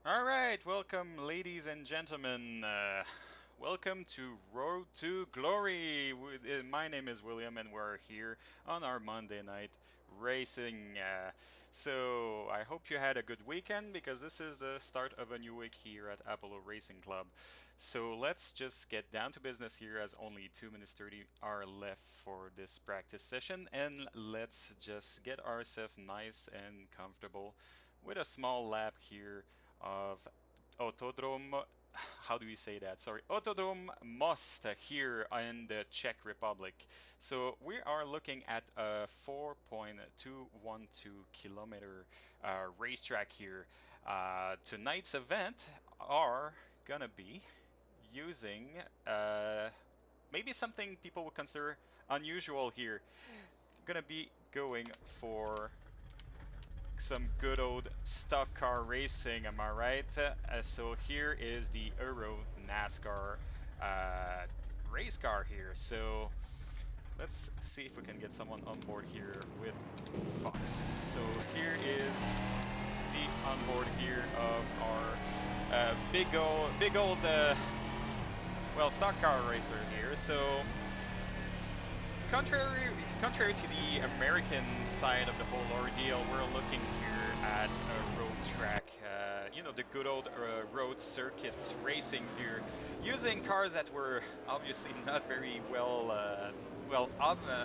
All right, welcome, ladies and gentlemen. Welcome to Road to Glory. My name is William, and we're here on our Monday night racing. So I hope you had a good weekend because this is the start of a new week here at Apollo Racing Club. So let's just get down to business here, as only 2 minutes 30 are left for this practice session, and let's just get ourselves nice and comfortable with a small lap here of Autodromo. How do we say that? Sorry, Autodromo Most here in the Czech Republic. So we are looking at a 4.212 kilometer racetrack here. Tonight's event are gonna be using maybe something people would consider unusual here. Gonna be going for some good old stock car racing, am I right? So here is the EuroNASCAR race car here. So let's see if we can get someone on board here with Fox. So here is the onboard here of our big old stock car racer here. So contrary to the American side of the whole ordeal, we're looking here at a road track, the good old road circuit racing here, using cars that were obviously not very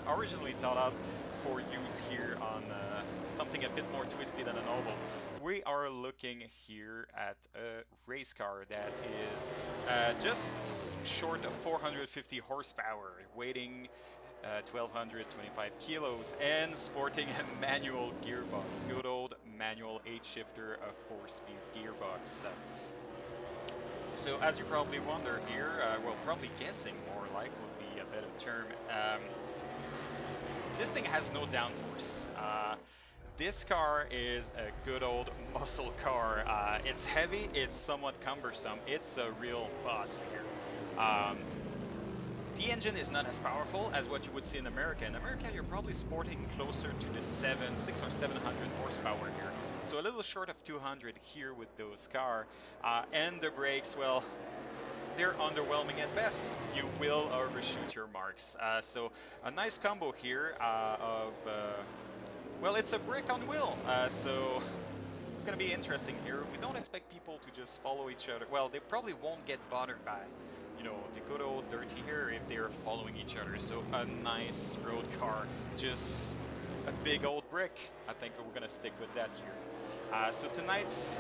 originally thought out for use here on something a bit more twisty than an oval. We are looking here at a race car that is just short of 450 horsepower, weighing 1225 kilos, and sporting a manual gearbox. Good old manual 8-shifter, a 4-speed gearbox. So as you probably wonder here, probably guessing more like would be a better term, this thing has no downforce. This car is a good old muscle car. It's heavy, it's somewhat cumbersome, it's a real boss here. Um, the engine is not as powerful as what you would see in America. In America, you're probably sporting closer to the 6 or 700 horsepower here. So a little short of 200 here with those car. And the brakes, well, they're underwhelming at best. You will overshoot your marks. So a nice combo here it's a brick on wheel. So it's gonna be interesting here. We don't expect people to just follow each other. Well, they probably won't get bothered by, the good old dirty hair if they're following each other. So a nice road car, just a big old brick. I think we're gonna stick with that here. So tonight's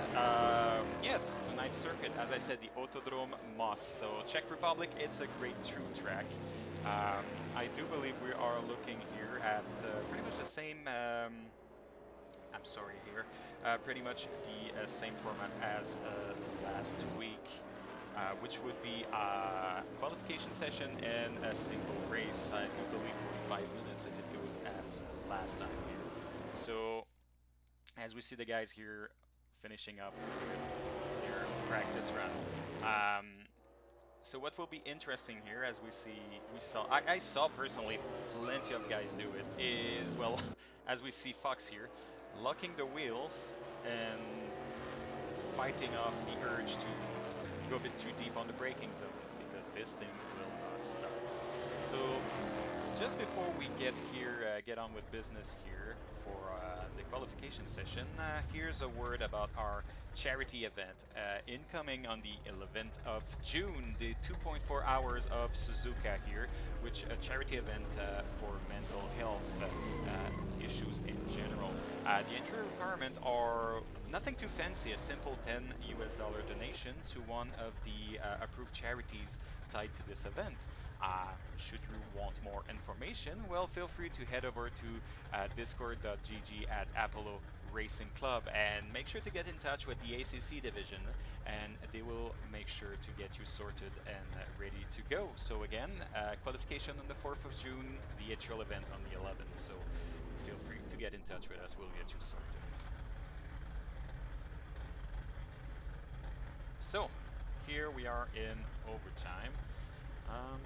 circuit, as I said, the Autodromo Most. So Czech Republic, it's a great true track. I do believe we are looking here at pretty much the same. I'm sorry here. Pretty much the same format as last week, which would be a qualification session and a single race. I do believe 45 minutes if it goes as last time here. So as we see the guys here finishing up with their practice run. So what will be interesting here, as I saw personally plenty of guys do it, is, well, as we see Fox here, locking the wheels and fighting off the urge to go a bit too deep on the braking zones, because this thing will not stop. So just before we get on with business here for the qualification session, here's a word about our charity event incoming on the 11th of June, the 2.4 hours of Suzuka here, which a charity event for mental health issues in general. The entry requirements are nothing too fancy, a simple $10 donation to one of the approved charities tied to this event. Should you want more information, well, feel free to head over to discord.gg at Apollo Racing Club and make sure to get in touch with the ACC division, and they will make sure to get you sorted and ready to go. So again, qualification on the 4th of June, the actual event on the 11th. So feel free to get in touch with us. We'll get you sorted. So here we are in overtime. Um,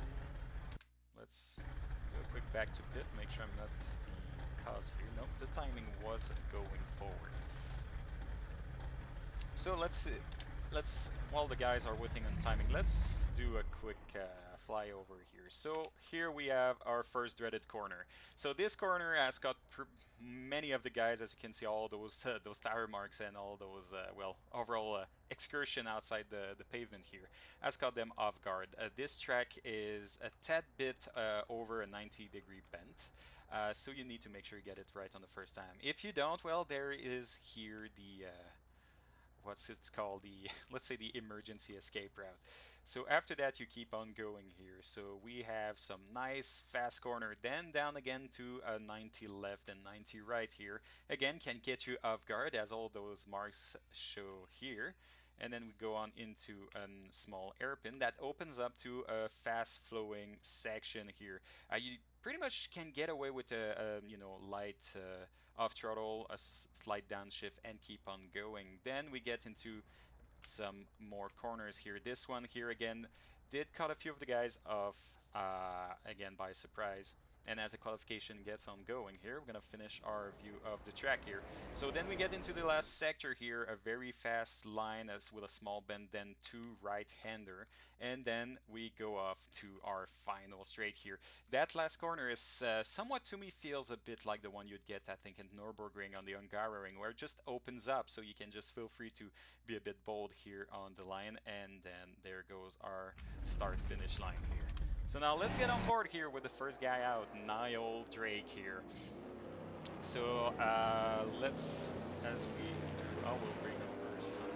let's do a quick back to pit, make sure I'm not the cause here. Nope, the timing was going forward. So let's let's while the guys are waiting on timing, let's do a quick flyover here. So here we have our first dreaded corner. So this corner has got many of the guys, as you can see, all those tire marks and all those well overall excursion outside the pavement here has caught them off guard. This track is a tad bit over a 90-degree bent. So you need to make sure you get it right on the first time. If you don't, well, there is here the what's it's called, the let's say the emergency escape route. So after that you keep on going here. So we have some nice fast corner, then down again to a 90 left and 90 right here. Again, can get you off guard as all those marks show here. And then we go on into a small airpin that opens up to a fast flowing section here. You pretty much can get away with a you know, light off throttle, a slight downshift, and keep on going. Then we get into some more corners here. This one here again did cut a few of the guys off again by surprise. And as the qualification gets on going here, we're going to finish our view of the track here. So then we get into the last sector here, a very fast line as with a small bend, then two right-hander. And then we go off to our final straight here. That last corner is somewhat to me feels a bit like the one you'd get, I think, in Nürburgring on the Hungaroring, where it just opens up so you can just feel free to be a bit bold here on the line. And then there goes our start finish line here. So now let's get on board here with the first guy out, Niall Drake here. So let's, as we do, I will bring over something.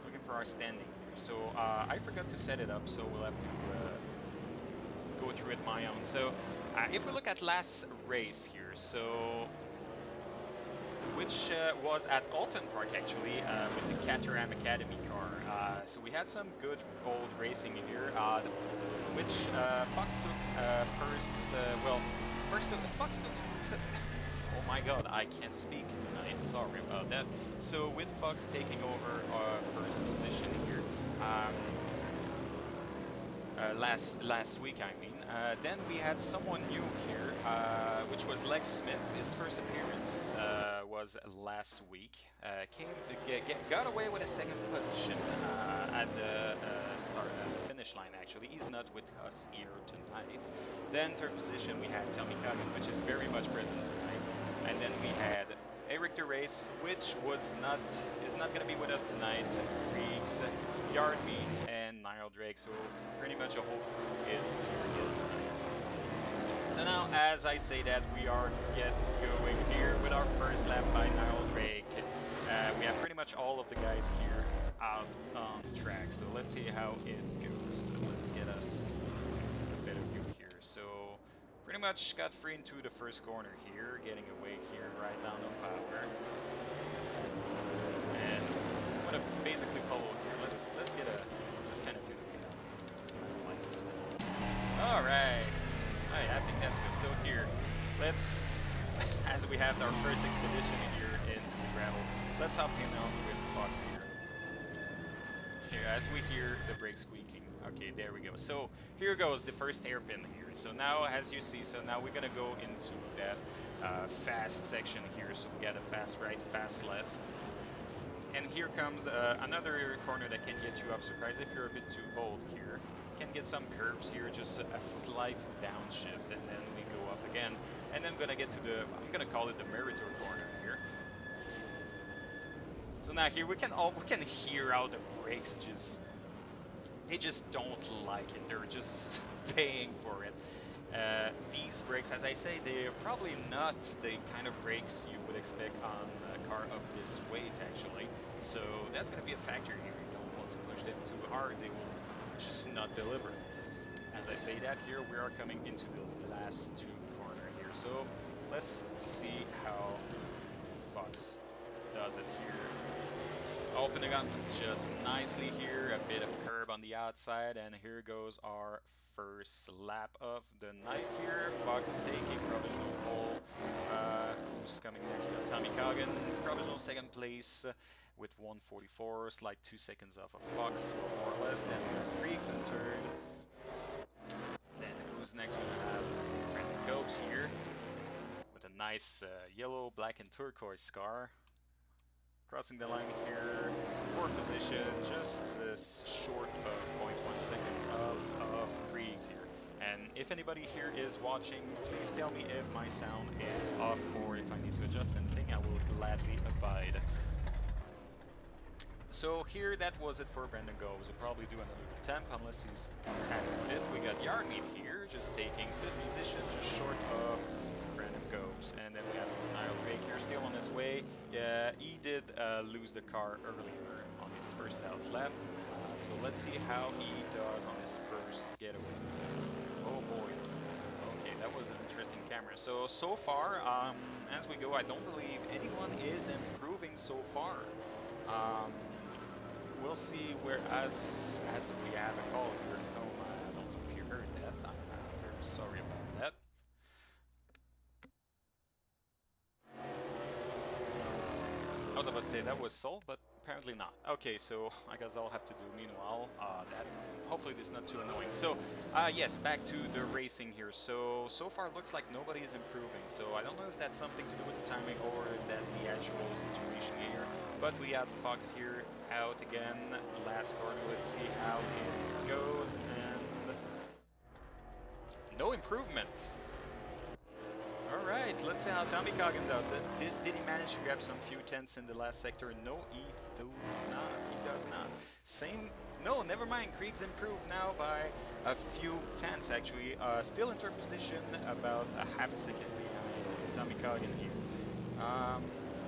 Looking for our standing here. So I forgot to set it up, so we'll have to go through it my own. So if we look at last race here, so which was at Alton Park actually with the Caterham Academy car. So we had some good old racing here, which Fox took first. Well, first Fox took. Oh my God, I can't speak tonight. Sorry about that. So with Fox taking over first position here. Last week, I mean. Then we had someone new here, which was Lex Smith. His first appearance was last week. Got away with a second position at the finish line. Actually, he's not with us here tonight. Then third position we had Tommy Coggin, which is very much present tonight. And then we had Eric DeRace, which is not going to be with us tonight. Freaks, Yard Meat, and Niall Drake. So pretty much a whole crew is here tonight. So now, as I say that, we are going here with our first lap by Niall Drake. We have pretty much all of the guys here out on track. So let's see how it goes. Let's get us a better view here. So pretty much got free into the first corner here, getting away here right down on power. And I'm gonna basically follow here. Let's get a kind of view that we don't. I don't like this one. Alright. Oh yeah, I think that's good. So here, let's, as we have our first expedition here into the gravel, let's hop in on with Fox here. Here, as we hear the brake squeaking. Okay, there we go. So here goes the first hairpin here. So now, as you see, so now we're gonna go into that fast section here. So we got a fast right, fast left. And here comes another corner that can get you off surprise if you're a bit too bold here. Can get some curves here, just a slight downshift, and then we go up again. And then I'm gonna get to the, I'm gonna call it the Meritor corner here. So now here we can hear how the brakes they just don't like it. They're just paying for it. These brakes, as I say, they're probably not the kind of brakes you would expect on a car of this weight, actually. So that's going to be a factor here. You don't want to push them too hard. They will just not deliver. As I say that, here we are coming into the last two corner here. So let's see how Fox does it here. Opening up just nicely here, a bit of curb on the outside, and here goes our first lap of the night here. Fox taking provisional pole. Who's coming next? We got Tommy Coggin, provisional second place with 144, like 2 seconds off of Fox, more or less. Then we got Freaks in third. Then who's next? We're gonna have Brandon Copes here with a nice yellow, black, and turquoise car. Crossing the line here, fourth position, just short of 0.1 second of Kriegs here. And if anybody here is watching, please tell me if my sound is off or if I need to adjust anything. I will gladly abide. So here, that was it for Brandon Goes. We'll probably do another attempt unless he's happy with it. We got Yardmeet here, just taking fifth position, just short of Brandon Goes. And then we have Niall Drake here, still on his way. He did lose the car earlier on his first out lap. So let's see how he does on his first getaway. Oh boy. Okay, that was an interesting camera. So far, as we go, I don't believe anyone is improving so far. We'll see where as we have a call here at home. I don't know if you heard that. I'm very sorry about that. I was about to say that was Sol, but apparently not. Okay, so I guess I'll have to do meanwhile. That hopefully this is not too annoying. So yes, back to the racing here. So far looks like nobody is improving. So I don't know if that's something to do with the timing or if that's the actual situation here. But we have Fox here out again. Last corner. Let's see how it goes, and no improvement. All right, let's see how Tommy Coggin does. Did he manage to grab some few tenths in the last sector? No, he do not. He does not. Same. No, never mind. Krieg's improved now by a few tenths, actually. Still in third position, about a half a second behind Tommy Coggin here.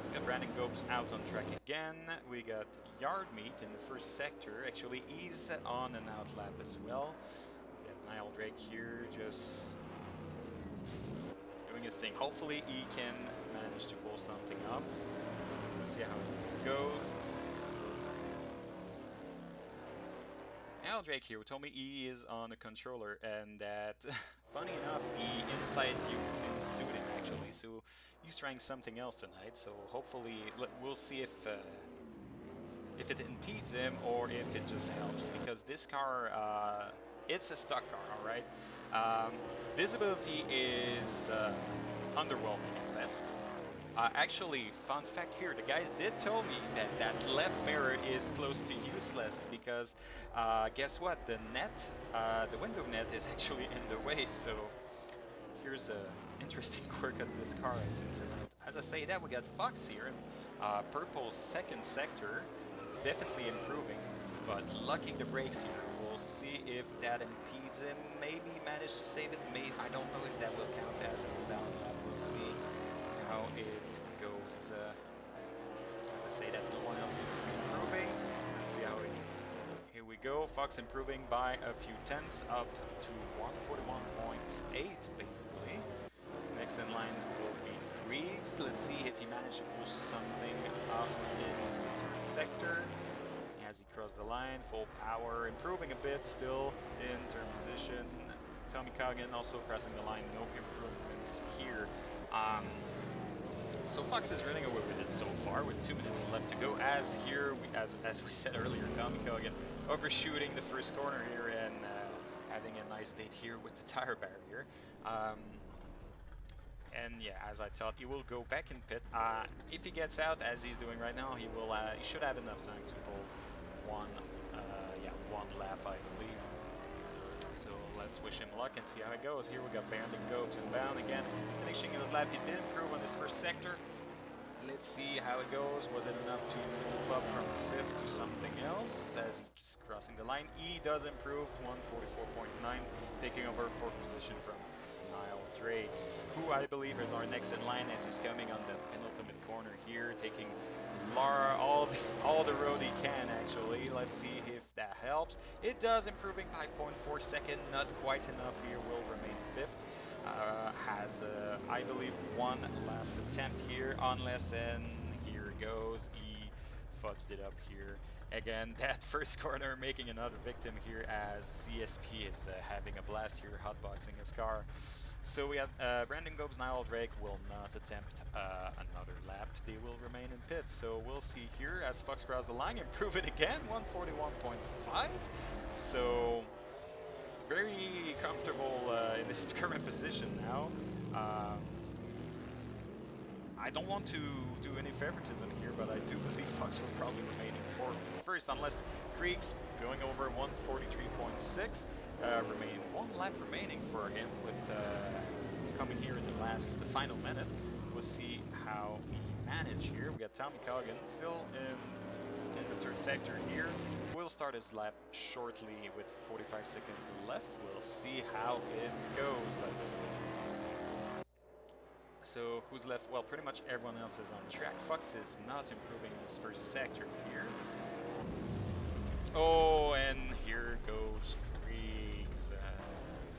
We got Brandon Gopes out on track again. We got Yardmeet in the first sector. Actually, he's on an out lap as well. We have Niall Drake here, just doing his thing. Hopefully he can manage to pull something off. Let's see how it goes. Now Drake here told me he is on the controller and that, funny enough, he inside view didn't suit him actually. So he's trying something else tonight. So hopefully we'll see if it impedes him or if it just helps, because this car, it's a stock car, all right. Visibility is underwhelming at best. Actually, fun fact here, the guys did tell me that that left mirror is close to useless because guess what? The window net is actually in the way. So here's a interesting quirk of this car I see tonight. As I say that, we got Fox here in purple second sector, definitely improving, but lucking the brakes here. We'll see if that impedes him. Maybe manage to save it. Maybe I don't know if that will count as an invalid lap. We'll see how it goes. As I say that, no one else seems to be improving. Let's see how it. Here we go. Fox improving by a few tenths, up to 141.8 basically. Next in line will be Kriegs. Let's see if he managed to pull something off in the third sector. As he crossed the line, full power, improving a bit, still in third position. Tommy Coggin also crossing the line, no improvements here. So Fox is running away with it so far, with 2 minutes left to go. As here, as we said earlier, Tommy Coggin overshooting the first corner here and having a nice date here with the tire barrier. And yeah, as I thought, he will go back in pit. If he gets out, as he's doing right now, he should have enough time to pull one, one lap, I believe. So let's wish him luck and see how it goes. Here we got Brandon Gopes inbound again, finishing his lap. He did improve on his first sector. Let's see how it goes. Was it enough to move up from fifth to something else as he's crossing the line? He does improve, 144.9, taking over fourth position from Niall Drake, who I believe is our next in line as he's coming on the penultimate corner here, taking all the road he can actually. Let's see if that helps. It does, improving by 0.4 second, not quite enough here, will remain fifth. Has I believe one last attempt here, unless, and here goes, he fudged it up here again. That first corner making another victim here as CSP is having a blast here, hotboxing his car. So we have Brandon Gopes, Niall Drake will not attempt another lap. They will remain in pits. So we'll see here as Fox crosses the line, improve it again, 141.5. So very comfortable in this current position now. I don't want to do any favoritism here, but I do believe Fox will probably remain in first, unless Krieg's going over 143.6. Remain one lap remaining for him, with coming here in the final minute. We'll see how he managed here. We got Tommy Cogan still in the third sector here. We'll start his lap shortly with 45 seconds left. We'll see how it goes. So who's left? Well, pretty much everyone else is on track. Fox is not improving in his first sector here. Oh, and here goes Kriegs.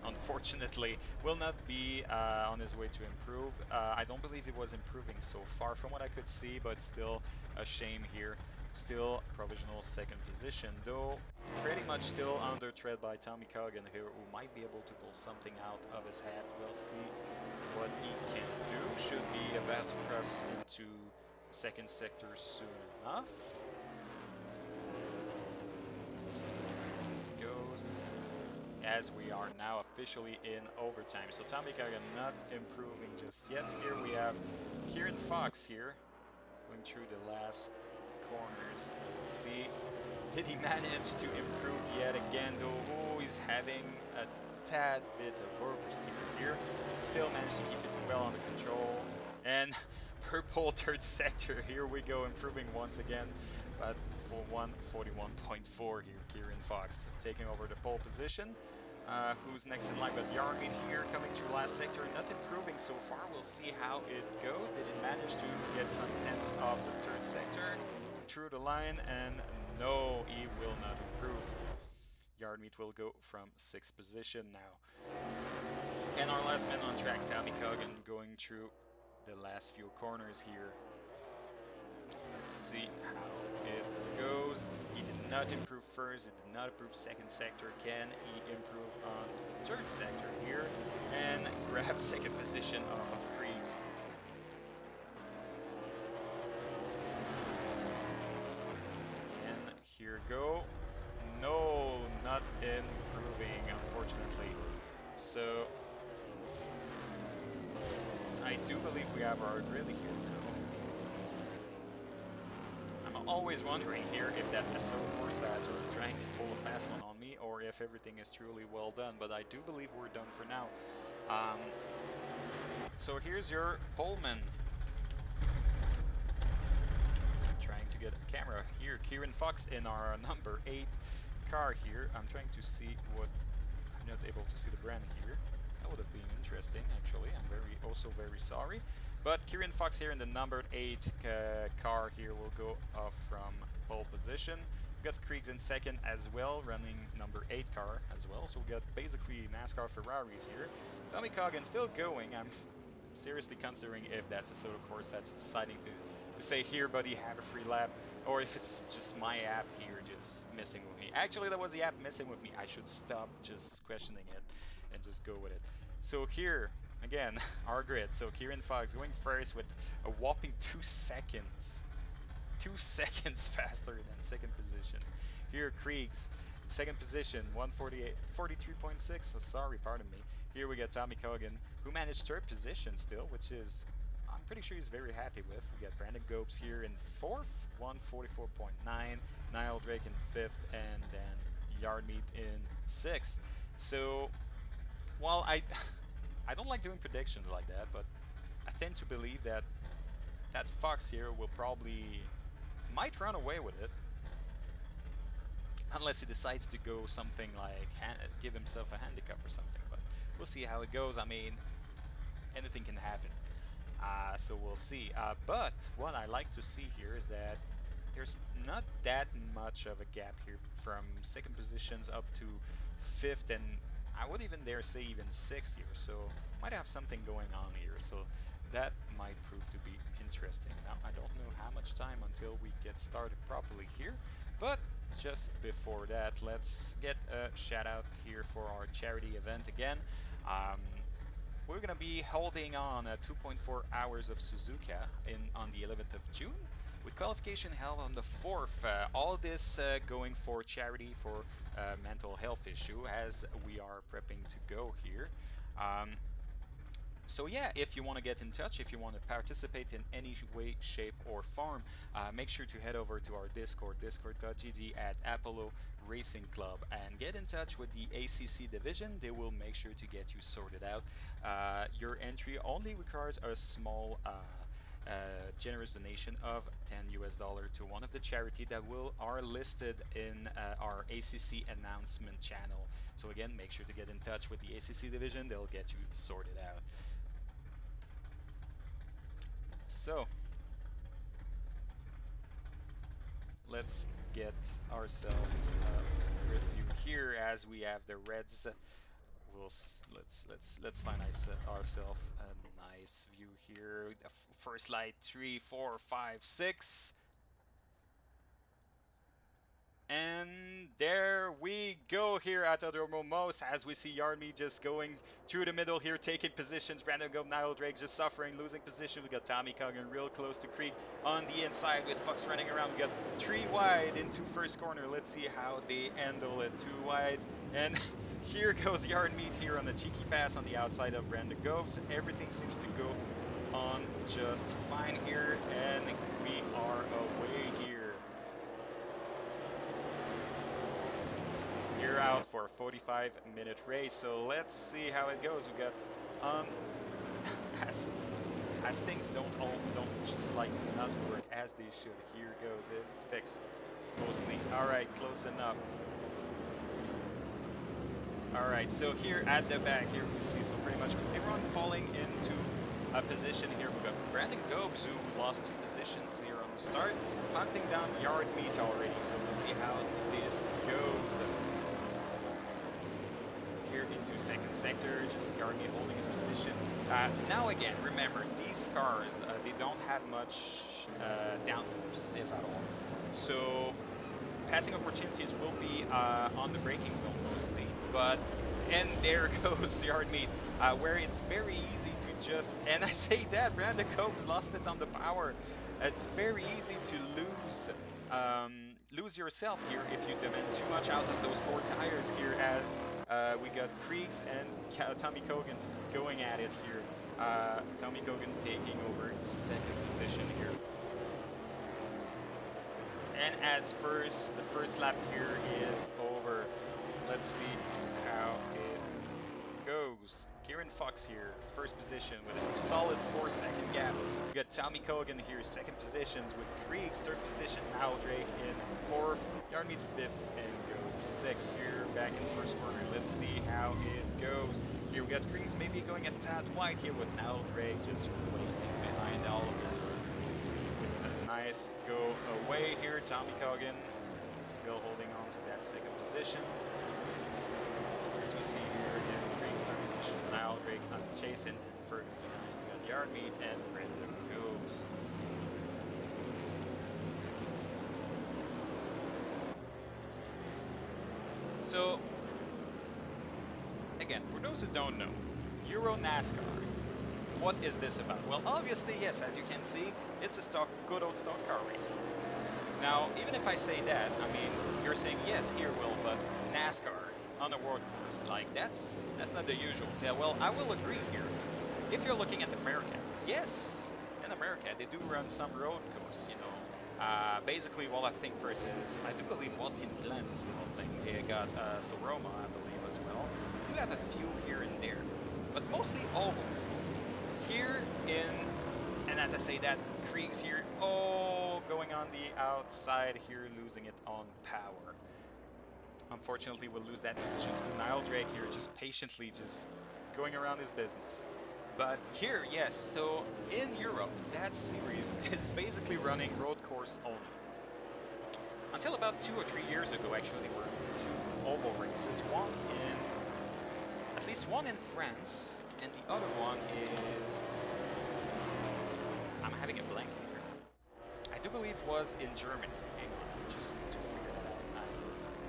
Unfortunately, will not be on his way to improve. I don't believe he was improving so far from what I could see, but still a shame here. Still provisional second position, though pretty much still under threat by Tommy Cogan here, who might be able to pull something out of his hat. We'll see what he can do. Should be about to cross into the second sector soon enough. See how it goes. As we are now officially in overtime. So Tommy Kagan not improving just yet. Here we have Kieran Fox here, going through the last corners. We'll see. Did he manage to improve yet again, though? Oh, he's having a tad bit of oversteer here. Still managed to keep it well under control. And purple third sector, here we go, improving once again, but for 141.4 here, Kieran Fox taking over the pole position. Who's next in line? But Yarmid here coming through last sector, not improving so far. We'll see how it goes. Did it manage to get some tenths of the third sector through the line? And no, he will not improve. Yardmeet will go from 6th position now. And our last man on track, Tommy Cogan, going through the last few corners here. Let's see how it goes. He did not improve first, he did not improve second sector. Can he improve on third sector here and grab second position off of Kriegs? And here go. No, not improving, unfortunately. So I do believe we have our grid here now. I'm always wondering here if that's a solo Corsa just trying to pull a fast one on me, or if everything is truly well done, but I do believe we're done for now. So here's your poleman. Trying to get a camera here. Kieran Fox in our number 8 car here. I'm trying to see what... I'm not able to see the brand here. That would have been interesting, actually. I'm also very sorry. But Kieran Fox here in the number 8 car here will go off from pole position. We got Kriegs in second as well, running number 8 car as well. So we got basically NASCAR Ferraris here. Tommy Cogan still going. I'm seriously considering if that's a Soto Corsa that's deciding to say, here buddy, have a free lap, or if it's just my app here just messing with me. Actually, that was the app messing with me. I should stop just questioning it and just go with it. So here, again, our grid. So Kieran Fox going first with a whopping 2 seconds. 2 seconds faster than second position. Here, Kriegs, second position, 143.6. Oh, sorry, pardon me. Here we got Tommy Cogan, who managed third position still, which is, I'm pretty sure he's very happy with. We got Brandon Gopes here in fourth, 144.9. Niall Drake in fifth, and then Yardmeet in sixth. So, while I don't like doing predictions like that, but I tend to believe that Fox here will probably might run away with it, unless he decides to go something like give himself a handicap or something. But we'll see how it goes. I mean, anything can happen. So we'll see. But what I like to see here is that there's not that much of a gap here from second positions up to fifth, and I would even dare say even sixth here. So might have something going on here. So that might prove to be interesting. Now, I don't know how much time until we get started properly here, but just before that, let's get a shout out here for our charity event again. We're going to be holding on 2.4 hours of Suzuka on the 11th of June, with qualification held on the 4th. All this going for charity for mental health issue, as we are prepping to go here. So yeah, if you want to get in touch, if you want to participate in any way, shape, or form, make sure to head over to our Discord, discord.gg at Apollo Racing Club, and get in touch with the ACC division. They will make sure to get you sorted out. Your entry only requires a small generous donation of 10 US dollar to one of the charity that will are listed in our ACC announcement channel. So again, make sure to get in touch with the ACC division. They'll get you sorted out. So let's get ourselves a grid view here as we have the reds. Let's find ourselves a nice view here. The first light, 3, 4, 5, 6. And there we go here at Autodromo as we see Yarmy just going through the middle here, taking positions. Brandon Gob, Niall Drake just suffering, losing position. We got Tommy Coggan real close to Creed on the inside with Fox running around. We got 3 wide into first corner. Let's see how they handle it. 2 wides. And here goes Yarnmeet here on the cheeky pass on the outside of Brandon Gobes. Everything seems to go on just fine here. And we are away here. We're out for a 45-minute race, so let's see how it goes. We got as as things don't just like to not work as they should. Here goes, it's fixed mostly. All right, close enough. All right, so here at the back, here we see so pretty much everyone falling into a position here. We got Brandon Gobes who lost 2 positions here on the start, hunting down Yard Meat already. So we'll see how this goes. Here into second sector, just Yarmy holding his position. Now again, remember, these cars, they don't have much downforce, if at all. So passing opportunities will be on the braking zone mostly. And there goes Yardmeet, where it's very easy to just, and I say that, Brandon Cobes lost it on the power. It's very easy to lose yourself here if you demand too much out of those 4 tires here as we got Kriegs and Tommy Kogan just going at it here. Tommy Kogan taking over second position here. And as the first lap here is over, let's see how it goes. Kieran Fox here, first position with a solid 4-second gap. We got Tommy Kogan here, second positions with Kriegs, third position. Now Drake in fourth, Yarnmeet fifth, and go 6 here back in first corner. Let's see how it goes. Here we got Kriegs maybe going a tad wide here with now Drake just waiting behind all of this. Nice go away here. Tommy Kogan still holding on to that second position. As we see here again, Kriegs third positions. Now Drake not chasing. Further behind, we got Yardmeet and Brandon Gobes. So, again, for those who don't know, EuroNASCAR, what is this about? Well, obviously, yes, as you can see, it's a good old stock car racing. Now, even if I say that, I mean, you're saying, yes, here, Will, but NASCAR on a world course, like, that's not the usual. Yeah, well, I will agree here. If you're looking at America, yes, in America, they do run some road course, you know. Basically, what I think first is, I do believe Watkins Glen is still a thing. They got Soroma, I believe, as well. We do have a few here and there, but mostly ovals. Here and as I say that, Kriegs here, going on the outside here, losing it on power. Unfortunately, we'll lose that positions to Niall Drake here, just patiently just going around his business. But here, yes, so in Europe, that series is basically running road course only. Until about 2 or 3 years ago, actually, there were 2 oval races. At least one in France, and the other one is, I'm having a blank here. I do believe was in Germany. Hang on, just to figure that out.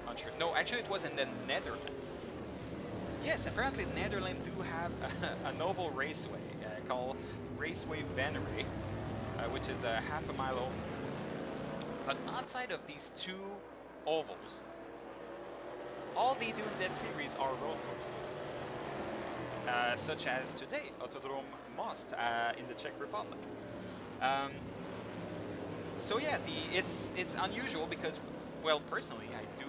I'm unsure. No, actually it was in the Netherlands. Yes, apparently Netherlands do have an oval raceway called Raceway Venray, which is a half a mile oval. But outside of these 2 ovals, all they do in that series are road courses. Such as today, Autodromo Most in the Czech Republic. Um, so yeah, it's unusual because, well, personally, I do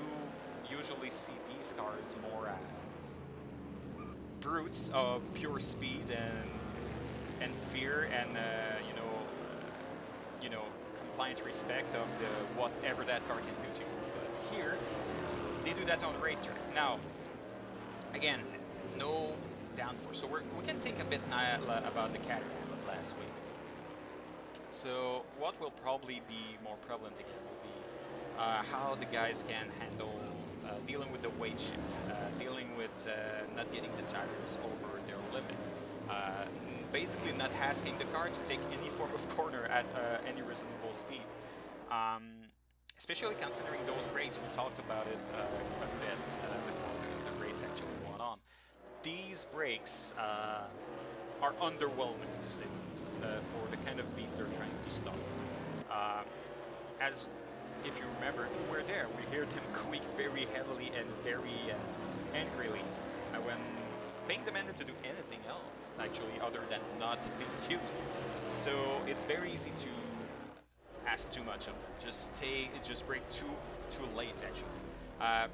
usually see these cars more as brutes of pure speed and fear and you know compliant respect of the whatever that car can do to you. But here they do that on the racetrack. Now again, no downforce. So we can think a bit about the Caterham of last week. So what will probably be more prevalent again will be how the guys can handle dealing with the weight shift, dealing with not getting the tires over their limit, basically not asking the car to take any form of corner at any reasonable speed. Um, Especially considering those brakes, we talked about it a bit before the race actually went on. These brakes are underwhelming, to say the least, for the kind of beast they're trying to stop. Uh, as if you remember, if you were there, we heard them squeak very heavily and very angrily when being demanded to do anything else, actually, other than not being used. So it's very easy to ask too much of them. Just brake too late, actually. Uh,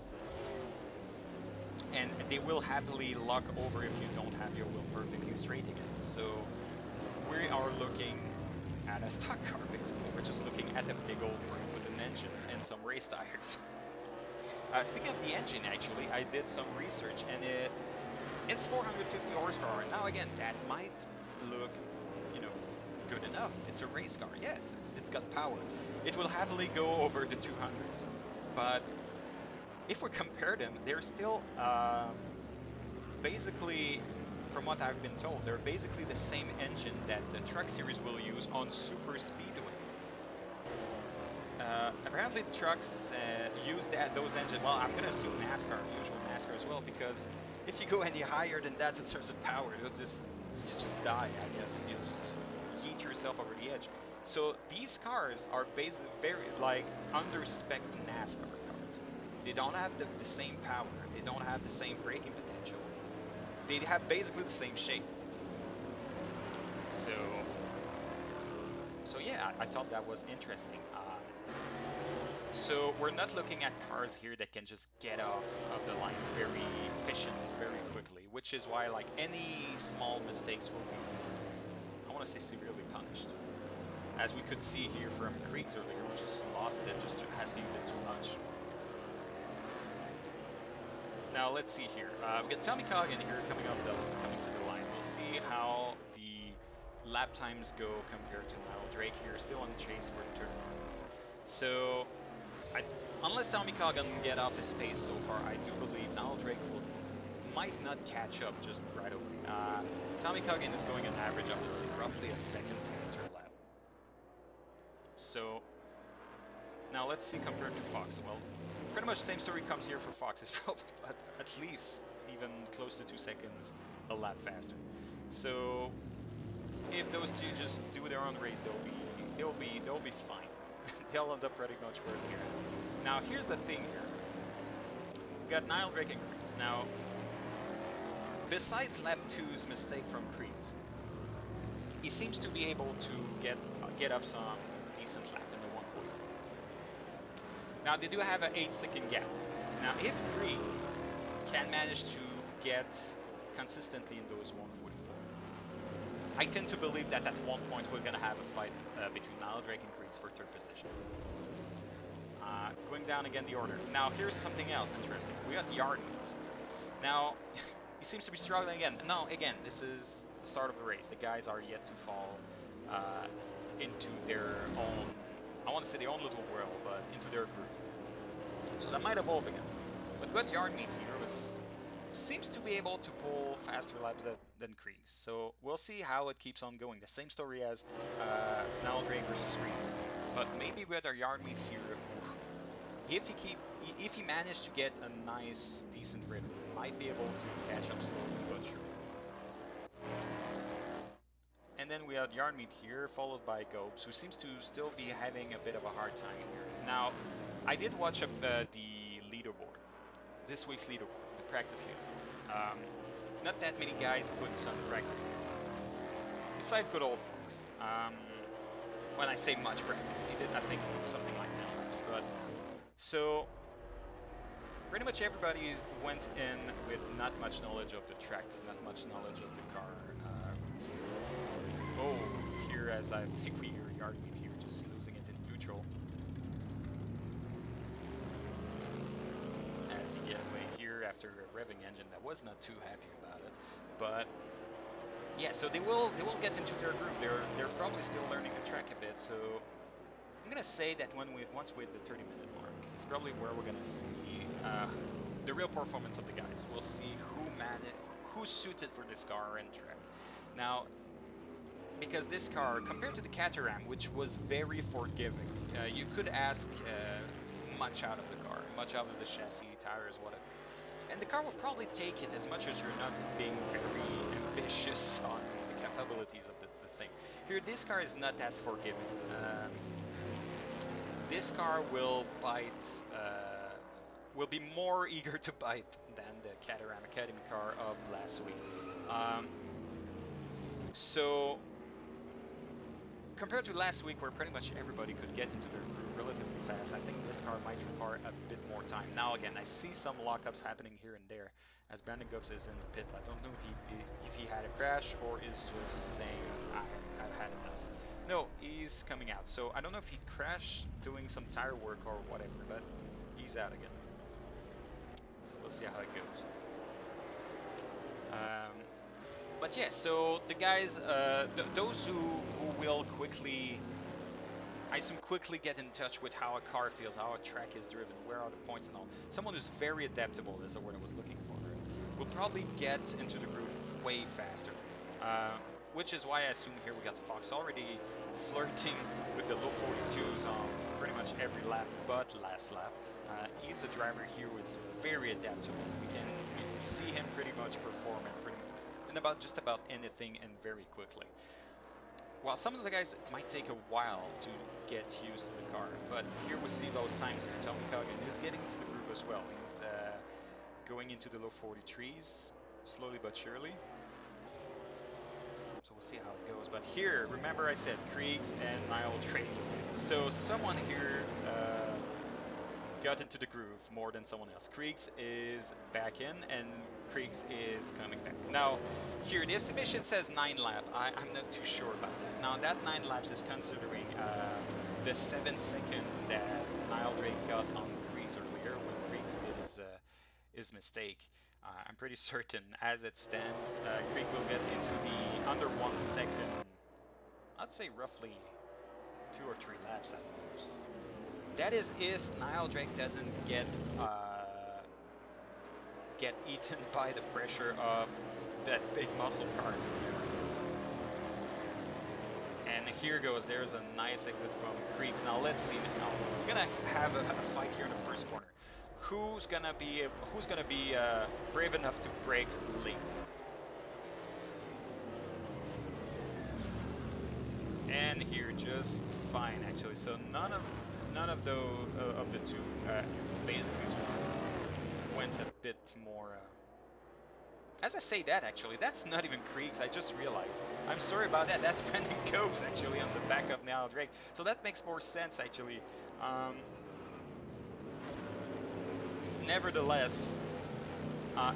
and they will happily lock over if you don't have your wheel perfectly straight again. So we are looking at a stock car, basically. We're just looking at a big old brake with an engine and some race tires. Speaking of the engine, actually, I did some research, and it's 450 horsepower. Now, again, that might look, you know, good enough. It's a race car. Yes, it's got power. It will happily go over the 200s. But if we compare them, they're still basically, from what I've been told, they're basically the same engine that the Truck Series will use on Super Speedway. Apparently, the trucks use those engines. Well, I'm gonna assume NASCAR, usual NASCAR as well, because if you go any higher than that in terms of power, you just die. I guess you'll just yeet yourself over the edge. So these cars are basically very like under-spec NASCAR cars. They don't have the same power. They don't have the same braking potential. They have basically the same shape. So, so yeah, I thought that was interesting. So we're not looking at cars here that can just get off of the line very efficiently, very quickly, which is why like any small mistakes will be, I want to say, severely punished. As we could see here from Kriegs earlier, we just lost it just asking a bit too much. Now let's see here. We got Tommy Coggin here coming to the line. We'll see how the lap times go compared to Niall Drake here, still on the chase for the turn. So I, unless Tommy Coggin can get off his pace so far, I do believe Niall Drake might not catch up just right away. Tommy Coggin is going an average, I would say, roughly a second faster lap. So now let's see compared to Fox. Well, pretty much the same story comes here for Fox. It's probably at least even close to 2 seconds a lap faster. So if those two just do their own race, they'll be fine. They'll end up pretty much where they're at. Now here's the thing here. We got Niall Drake and Kreese. Now, besides lap two's mistake from Kreese, he seems to be able to get off some decent lap in the 144. Now they do have an 8-second gap. Now if Kreese can manage to get consistently in those 144, I tend to believe that at one point we're gonna have a fight between Niall Drake and Kreese for third position. Going down again the order. Now here's something else interesting. We got Yard Meat. Now he seems to be struggling again. No, again, this is the start of the race. The guys are yet to fall into their own, I want to say their own little world, but into their group. So that might evolve again. But good Yard Meat here seems to be able to pull faster laps than Kreese. So we'll see how it keeps on going. The same story as Niall Drake versus Kreese. But maybe with our Yard Meat here, if he managed to get a nice, decent rhythm, might be able to catch up slowly but surely. And then we have Yard Meat here, followed by Gobes, who seems to still be having a bit of a hard time here. Now, I did watch the leaderboard, this week's leaderboard, the practice leaderboard. Not that many guys put some practice into it. besides good old Fox. When I say much practice, he did, I think, something like 10 laps. But so pretty much everybody went in with not much knowledge of the track, not much knowledge of the car. Oh, here as I think we hear yard meet here, just losing it in neutral. As he get away here after a revving engine that was not too happy about it. But yeah, so they will get into their groove. They're probably still learning the track a bit. So I'm gonna say that once we hit the 30-minute mark, it's probably where we're gonna see the real performance of the guys. We'll see who's suited for this car and track. Now, because this car, compared to the Caterham, which was very forgiving, you could ask much out of the car, much out of the chassis, tires, whatever. And the car will probably take it as much as you're not being very ambitious on the capabilities of the thing. Here, this car is not as forgiving. This car will bite, will be more eager to bite than the Caterham Academy car of last week. So compared to last week, where pretty much everybody could get into their groove relatively fast, I think this car might require a bit more time. Now again, I see some lockups happening here and there as Brandon Gubbs is in the pit. I don't know if he had a crash or is just saying I've had enough. No, he's coming out. So I don't know if he crashed doing some tire work or whatever, but he's out again. So we'll see how it goes. But yeah, so the guys, those who will quickly, I assume, quickly get in touch with how a car feels, how a track is driven, where are the points and all. Someone who's very adaptable is the word I was looking for. Will probably get into the groove way faster. Which is why I assume here we got Fox already flirting with the low 42s on pretty much every lap but last lap. He's a driver here who is very adaptable. We see him pretty much perform in about just about anything and very quickly. While some of the guys, it might take a while to get used to the car, but here we see those times here. Tommy Coggin is getting into the groove as well. He's going into the low 43s, slowly but surely. So we'll see how it goes. But here, remember I said Kriegs and Niall Drake. So someone here got into the groove more than someone else. Kriegs is back in, and Kriegs is coming back. Now, here, the estimation says 9 lap. I'm not too sure about that. Now, that 9 laps is considering the 7-second that Niall Drake got on Kriegs earlier when Kriegs did his mistake. I'm pretty certain, as it stands, Krieg will get into the under 1 second, I'd say roughly 2 or 3 laps at most. That is if Niall Drake doesn't get eaten by the pressure of that big muscle car in his mirror. And here goes, there's a nice exit from Kriegs. Now let's see now. We're gonna have a fight here in the first corner. Who's gonna be brave enough to brake late? And here just fine actually. So none of the two basically just went a bit more. As I say that actually, that's not even Kriegs. I just realized. I'm sorry about that. That's Brendan Copes actually on the back of Niall Drake. So that makes more sense actually. Nevertheless,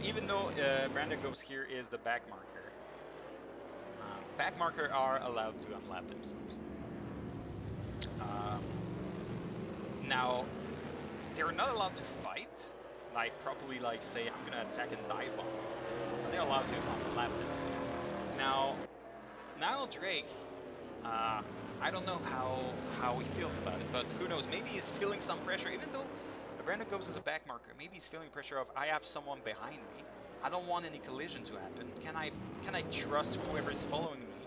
even though Brandon Copes here is the back marker, back marker are allowed to unlap themselves. Now, they're not allowed to fight, like properly, like say I'm gonna attack and dive bomb. They're allowed to unlap themselves. Now, Niall Drake, I don't know how he feels about it, but who knows? Maybe he's feeling some pressure, even though Brandon Copes is a back marker. Maybe he's feeling pressure of I have someone behind me. I don't want any collision to happen. Can I trust whoever is following me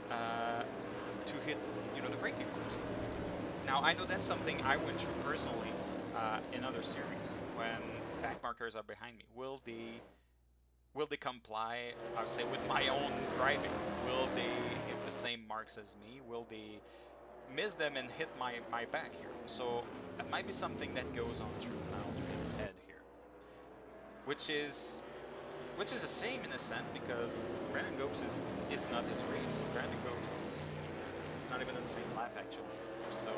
to hit the braking marks? Now I know that's something I went through personally in other series when back markers are behind me. Will they comply? I would say with my own driving. Will they hit the same marks as me? Will they miss them and hit my back here? So that might be something that goes on through Niall Drake's head here, which is which is the same in a sense because Brandon Gopes is not his race. Brandon Gopes is he's not even on the same lap actually here. So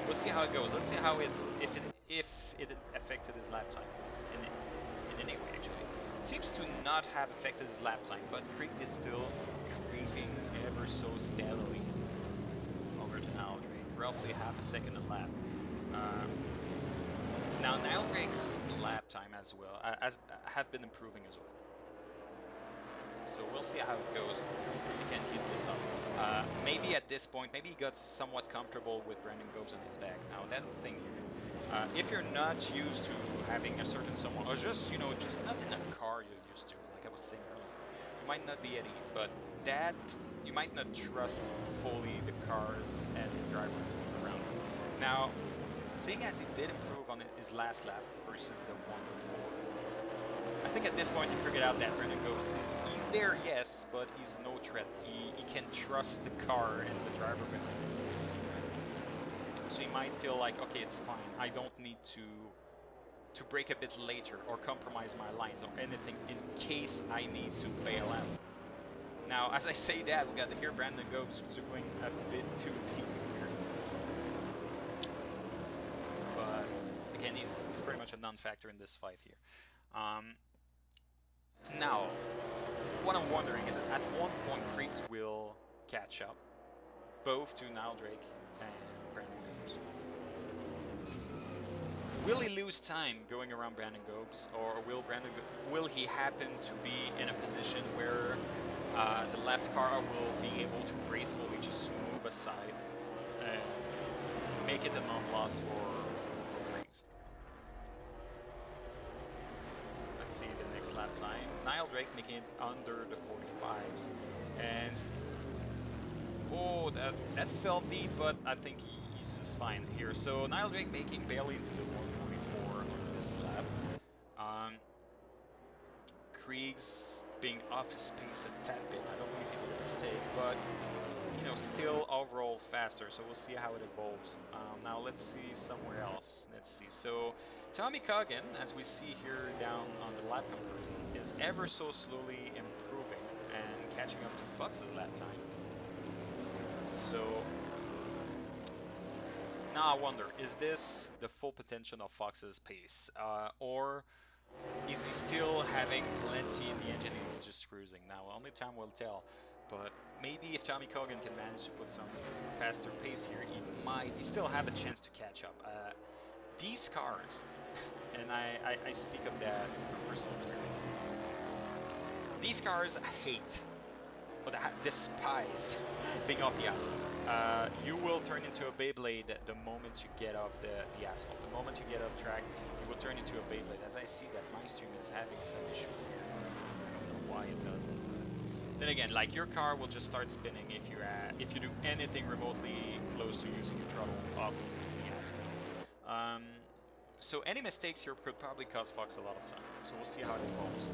we'll see how it goes. Let's see how it if it affected his lap time in any way actually. It seems to not have affected his lap time, but Krieg is still creeping ever so steadily over to Niall Drake, roughly half a second a lap. Uh, Now Niall Drake's lap time as well as have been improving as well. So we'll see how it goes if he can keep this up. Maybe at this point, maybe he got somewhat comfortable with Brandon Gopes on his back. Now that's the thing here. If you're not used to having a certain someone, or just just not in a car you're used to, like I was saying earlier, you might not be at ease. But that you might not trust fully the cars and the drivers around you. Now, seeing as he did improve on his last lap versus the one before, I think at this point he figured out that Brandon Ghost he's there, yes, but he's no threat. He can trust the car and the driver behind him. So he might feel like, okay, it's fine. I don't need to brake a bit later or compromise my lines or anything in case I need to bail out. Now, as I say that, we got to hear Brandon Ghost doing a bit too deep here. But again, he's pretty much a non-factor in this fight here. Now, what I'm wondering is that at one point Creeks will catch up, both to Niall Drake and Brandon Gobes. Will he lose time going around Brandon Gobes, or will he happen to be in a position where the left car will be able to gracefully just move aside and make it a non-loss for Creeks? Let's see the next lap time. Niall Drake making it under the 45s, and oh, that felt deep, but I think he's just fine here. So Niall Drake making barely into the 144 on this lap. Um, Krieg's being off his pace a tad bit. I don't know if he did a mistake, but still overall faster. So we'll see how it evolves. Now let's see somewhere else. Let's see. So Tommy Coggan, as we see here down on the lap comparison, is ever so slowly improving and catching up to Fox's lap time. So now I wonder, is this the full potential of Fox's pace, or is he still having plenty in the engine and he's just cruising? Now only time will tell, but maybe if Tommy Cogan can manage to put some faster pace here, he still have a chance to catch up. These cars, and I speak of that from personal experience, these cars hate or despise being off the asphalt. You will turn into a Beyblade the moment you get off the asphalt. The moment you get off track, you will turn into a Beyblade. As I see that my stream is having some issue here. I don't know why it doesn't. But then again, like your car will just start spinning if you do anything remotely close to using your throttle off of the asphalt. So any mistakes here could probably cost Fox a lot of time. So we'll see how it evolves.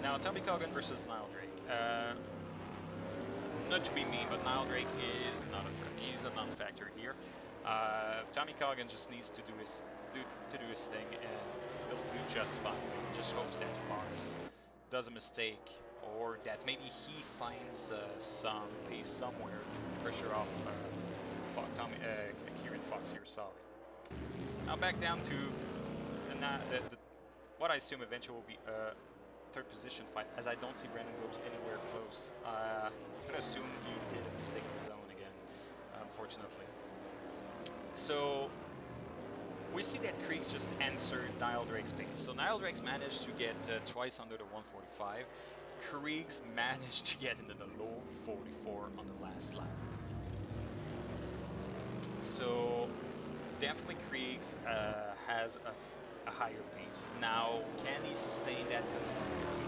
Now, Tommy Cogan versus Niall Drake. Not to be mean, but Niall Drake is not a threat. He's a non-factor here. Tommy Cogan just needs to do his thing, and he'll do just fine. Just hopes that Fox does a mistake, or that maybe he finds some pace somewhere to pressure off Kieran Fox here. Sorry. Now back down to what I assume eventually will be third position fight, as I don't see Brandon Gobes anywhere close. I'm gonna assume he did a mistake of his own again, unfortunately. So we see that Krieg's just answered Niall Drake's pace. So Niall Drake's managed to get twice under the 145. Krieg's managed to get into the low 44 on the last lap. So definitely Krieg's has a higher pace. Now, can he sustain that consistency,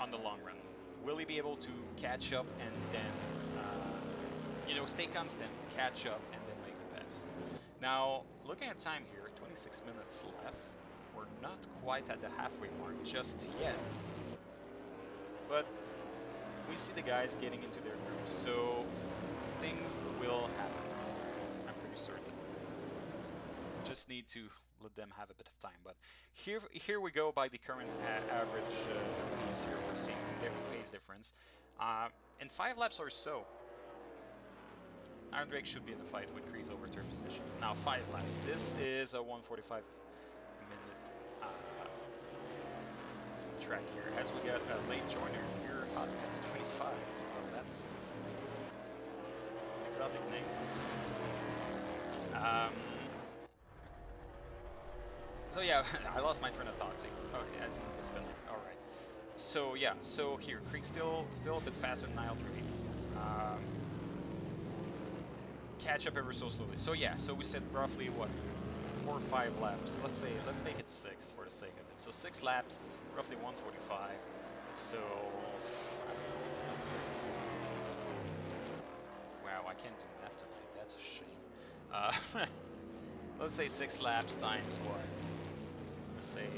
on the long run? Will he be able to catch up and then, stay constant, catch up, and then make the pass? Now, looking at time here, 26 minutes left. We're not quite at the halfway mark just yet, but we see the guys getting into their groups, so things will happen. I'm pretty certain. just need to let them have a bit of time. But here we go by the current average pace here. We're seeing the pace difference. In 5 laps or so, Iron Drake should be in the fight with Kreese over turn positions. Now 5 laps. This is a 1:45 minute track here. As we got a late joiner here, Hot Pets 25. Well, that's an exotic name. So yeah, I lost my train of thought. So, oh, as in disconnect. All right. So yeah, so here, Creek still a bit faster than Nile Drake. Catch up ever so slowly. So yeah, so we said roughly what, 4 or 5 laps. Let's make it 6 for the sake of it. So 6 laps, roughly 1:45. So I don't know. Let's see. Wow, I can't do math tonight. That's a shame. Let's say 6 laps times what? Let's say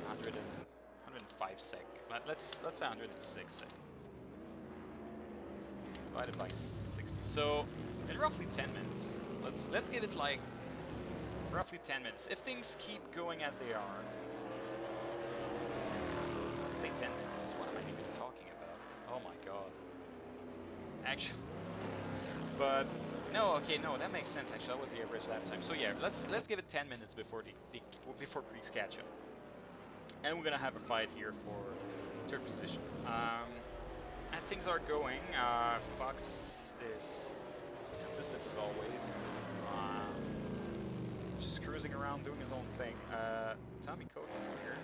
105 seconds. Let's say 106 seconds. Divided by 60. So in roughly 10 minutes. Let's give it like roughly 10 minutes. If things keep going as they are. Say 10 minutes. What am I even talking about? Oh my god. Actually, but no, okay, no, that makes sense. Actually, that was the average lap time. So yeah, let's give it 10 minutes before before Creeks catch up, and we're gonna have a fight here for third position. As things are going, Fox is consistent as always, just cruising around doing his own thing. Tommy Kogan here.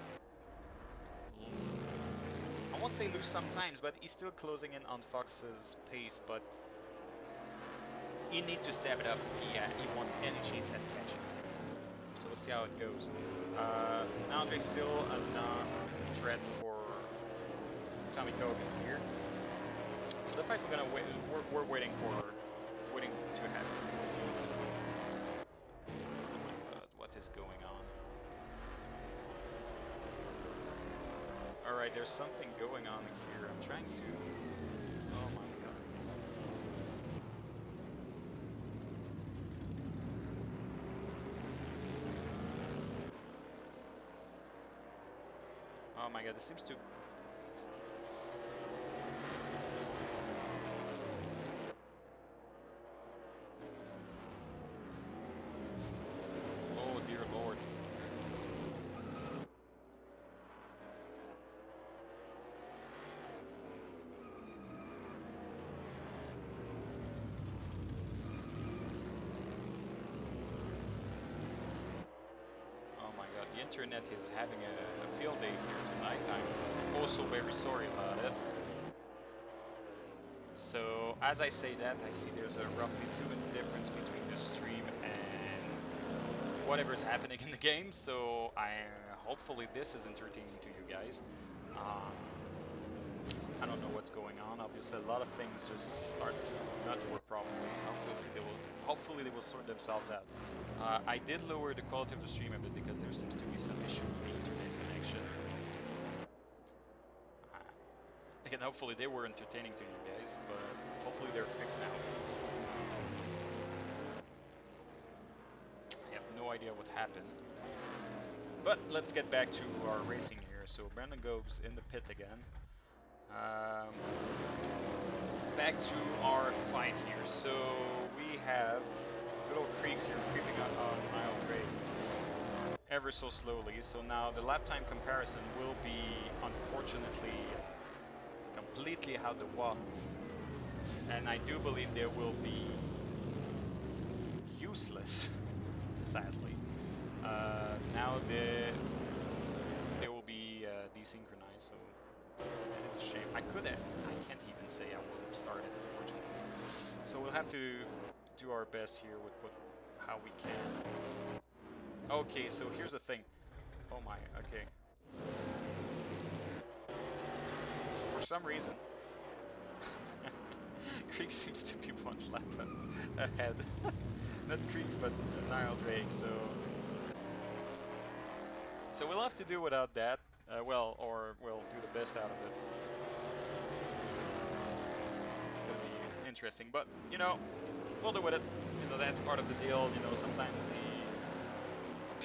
I won't say lose sometimes, but he's still closing in on Fox's pace, but he needs to step it up if he wants any chance at catching. So we'll see how it goes. Now Drake's still a non-threat for Tommy Kogan here. So the fight we're gonna wait, we're waiting to happen. What is going on? All right, there's something going on here. I'm trying to. Oh my god. Oh my god, this seems to. Oh dear lord. Oh my god, the internet is having a field day here tonight. I'm also very sorry about it. So as I say that, I see there's a roughly 2-minute difference between the stream and whatever's happening in the game. So hopefully this is entertaining to you guys. I don't know what's going on. Obviously, a lot of things just start to not to work properly. Hopefully they will sort themselves out. I did lower the quality of the stream a bit because there seems to be some issue with the internet connection. Again, hopefully they were entertaining to you guys, but hopefully they're fixed now. I have no idea what happened. But let's get back to our racing here. So Brandon goes in the pit again. Back to our fight here. So we have good old Creeks here creeping up on Nile Drake ever so slowly. So now the lap time comparison will be unfortunately completely out the wazoo, and I do believe they will be useless. Sadly, now they will be desynchronized. So it is a shame. I can't even say I will restart it, unfortunately. So we'll have to do our best here with how we can. Okay, so here's the thing. Oh my, okay. For some reason, Creek seems to be 1 lap ahead. Not Creeks, but Nile Drake, so we'll have to do without that. Or we'll do the best out of it. It's gonna be interesting, but you know, we'll do with it. You know, that's part of the deal. You know, sometimes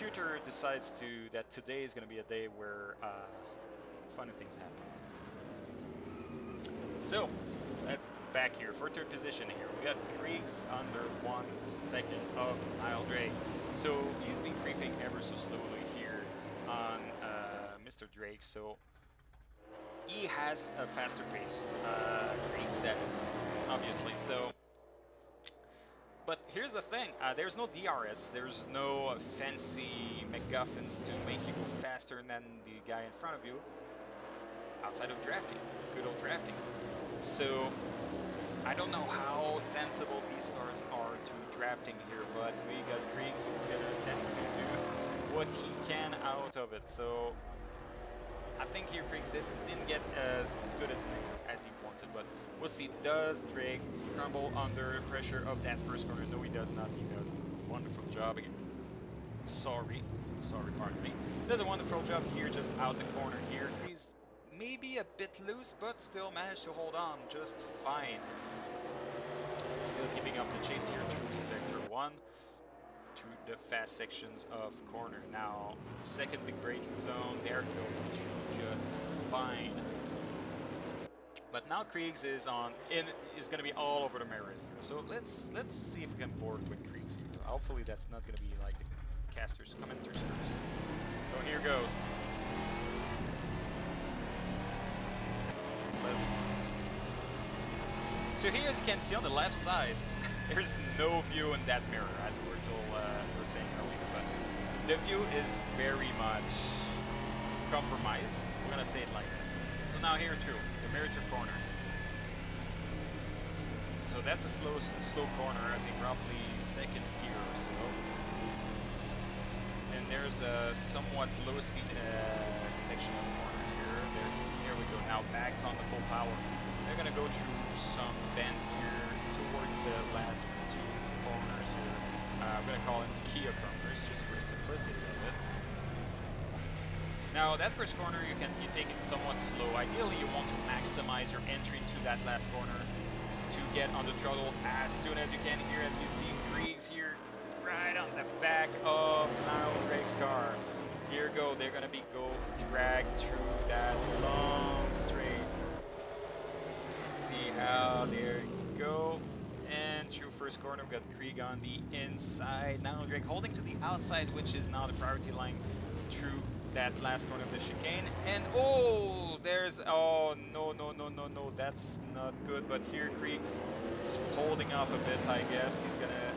computer decides that today is going to be a day where funny things happen. So, let's back here for third position here. We got Kriegs under 1 second of Niall Drake. So he's been creeping ever so slowly here on Mr. Drake. So he has a faster pace. Kriegs, that is, obviously. So, but here's the thing: there's no DRS. There's no fancy MacGuffins to make you go faster than the guy in front of you, outside of drafting, good old drafting. So I don't know how sensible these cars are to drafting here, but we got Kriegs who's going to attempt to do what he can out of it. So I think here Kriegs didn't get as good as next as he wanted, but we'll see. Does Drake crumble under pressure of that first corner? No, he does not. He does a wonderful job here. Sorry, pardon me. Does a wonderful job here, just out the corner here. Kriegs maybe a bit loose, but still managed to hold on just fine. Still keeping up the chase here through sector 1, through the fast sections of corner. Now, second big braking zone, they're going just fine. But now Kriegs is going to be all over the mirrors here. So let's see if we can board with Kriegs here. Hopefully that's not going to be like the casters, commenters curse. So here goes. So here, as you can see on the left side, there's no view in that mirror, as we were saying earlier. But the view is very much compromised. We're gonna say it like that. So now here too, the mirror to corner. So that's a slow corner. I think roughly second gear or so. And there's a somewhat low speed section of corners here. Here we go. Now back on the full power. They're gonna go through some bend here towards the last two corners here. I'm gonna call them Kia corners just for the simplicity of it. Now that first corner you take it somewhat slow. Ideally you want to maximize your entry into that last corner to get on the throttle as soon as you can here, as we see Kriegs here right on the back of Niall Drake's car. Here go, they're gonna be drag through that long straight. See how, there you go, and through first corner we got Krieg on the inside. Now Drake holding to the outside, which is now the priority line through that last corner of the chicane. And oh, no, that's not good. But here Krieg's holding up a bit, I guess. He's gonna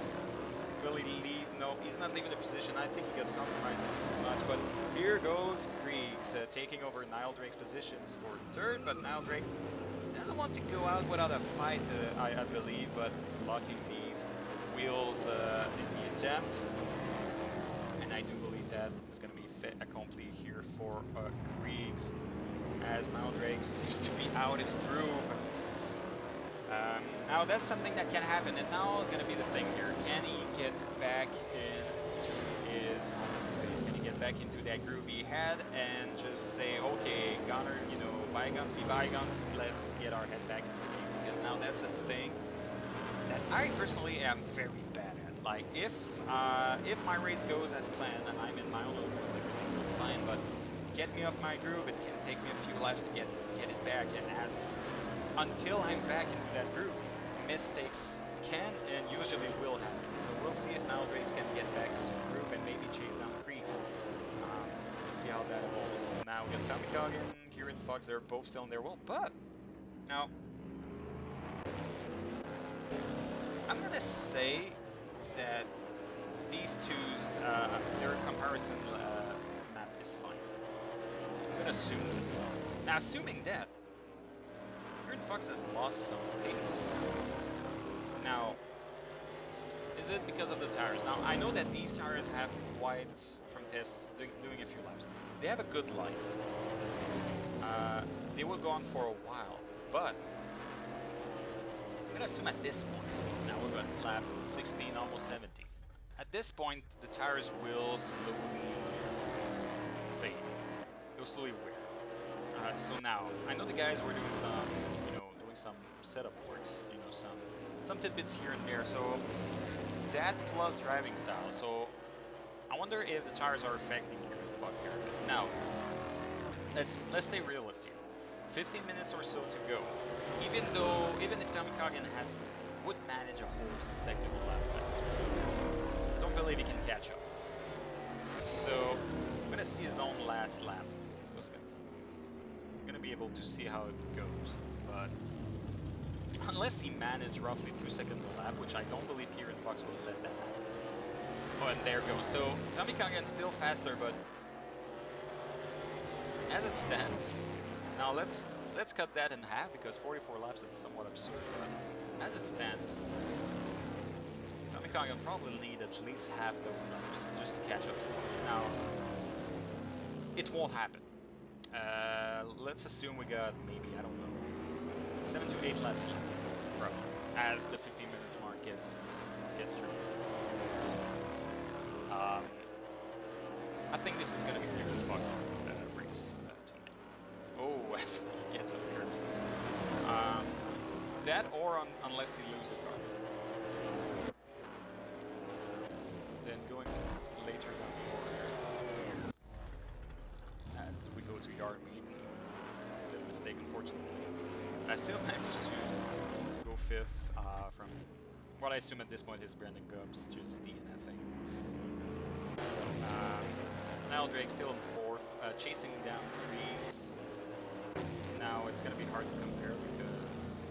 really leave. No, he's not leaving the position. I think he got compromised just as much. But here goes Kriegs taking over Niall Drake's positions for third, but Niall Drake doesn't want to go out without a fight, I believe, but locking these wheels in the attempt. And I do believe that is going to be fait accompli here for Kriegs, as Niall Drake seems to be out of his groove. Now that's something that can happen, and now is going to be the thing here. Can he get back into his home space? Can he get back into that groove he had and just say, okay, Gunner, bygones be bygones, let's get our head back into the game? Because now that's a thing that I personally am very bad at. Like, if my race goes as planned and I'm in my own little groove, everything goes fine, but get me off my groove, it can take me a few laps to get it back, and until I'm back into that groove, mistakes can and usually will happen. So we'll see if now Drace can get back into the groove and maybe chase down Kriegs. We'll see how that evolves. Now we got Tommy Coggin, Kieran Fox, they're both still in their will, but now I'm gonna say that these two's their comparison map is fine. I'm gonna assume that. Now, assuming that Kieran Fox has lost some pace. Now, is it because of the tires? Now, I know that these tires have quite, from tests, doing a few laps, they have a good life. They will go on for a while, but I'm going to assume at this point, now we're at lap 16, almost 17. At this point, the tires will slowly fade. They'll slowly wear. So now, I know the guys were doing some setup works, some tidbits here and there. So that plus driving style. So I wonder if the tires are affecting Kieran Fox here a bit. Now, let's stay realistic here. 15 minutes or so to go. Even if Tommy Cogan would manage a whole second lap faster, don't believe he can catch up. So I'm gonna see his own last lap. I'm gonna be able to see how it goes, but unless he managed roughly 2 seconds a lap, which I don't believe Kieran Fox will let that happen. Oh, and there goes. So Tommy Cogan's still faster, but as it stands, now let's cut that in half because 44 laps is somewhat absurd. But as it stands, Tommy Cogan probably need at least half those laps just to catch up to Fox. Now, it won't happen. Let's assume we got maybe, I don't know, 7 to 8 laps left, roughly, as the 15-minute mark gets through. I think this is going to be Kieran Fox's race tonight. Oh, as he gets some curves. That or unless he loses a car. Then going later down the order, as we go to yard meeting, did a mistake unfortunately. I still managed to go 5th from what I assume at this point is Brandon Gubbs, just DNFing. Now Drake still in 4th, chasing down Crease. Now it's going to be hard to compare because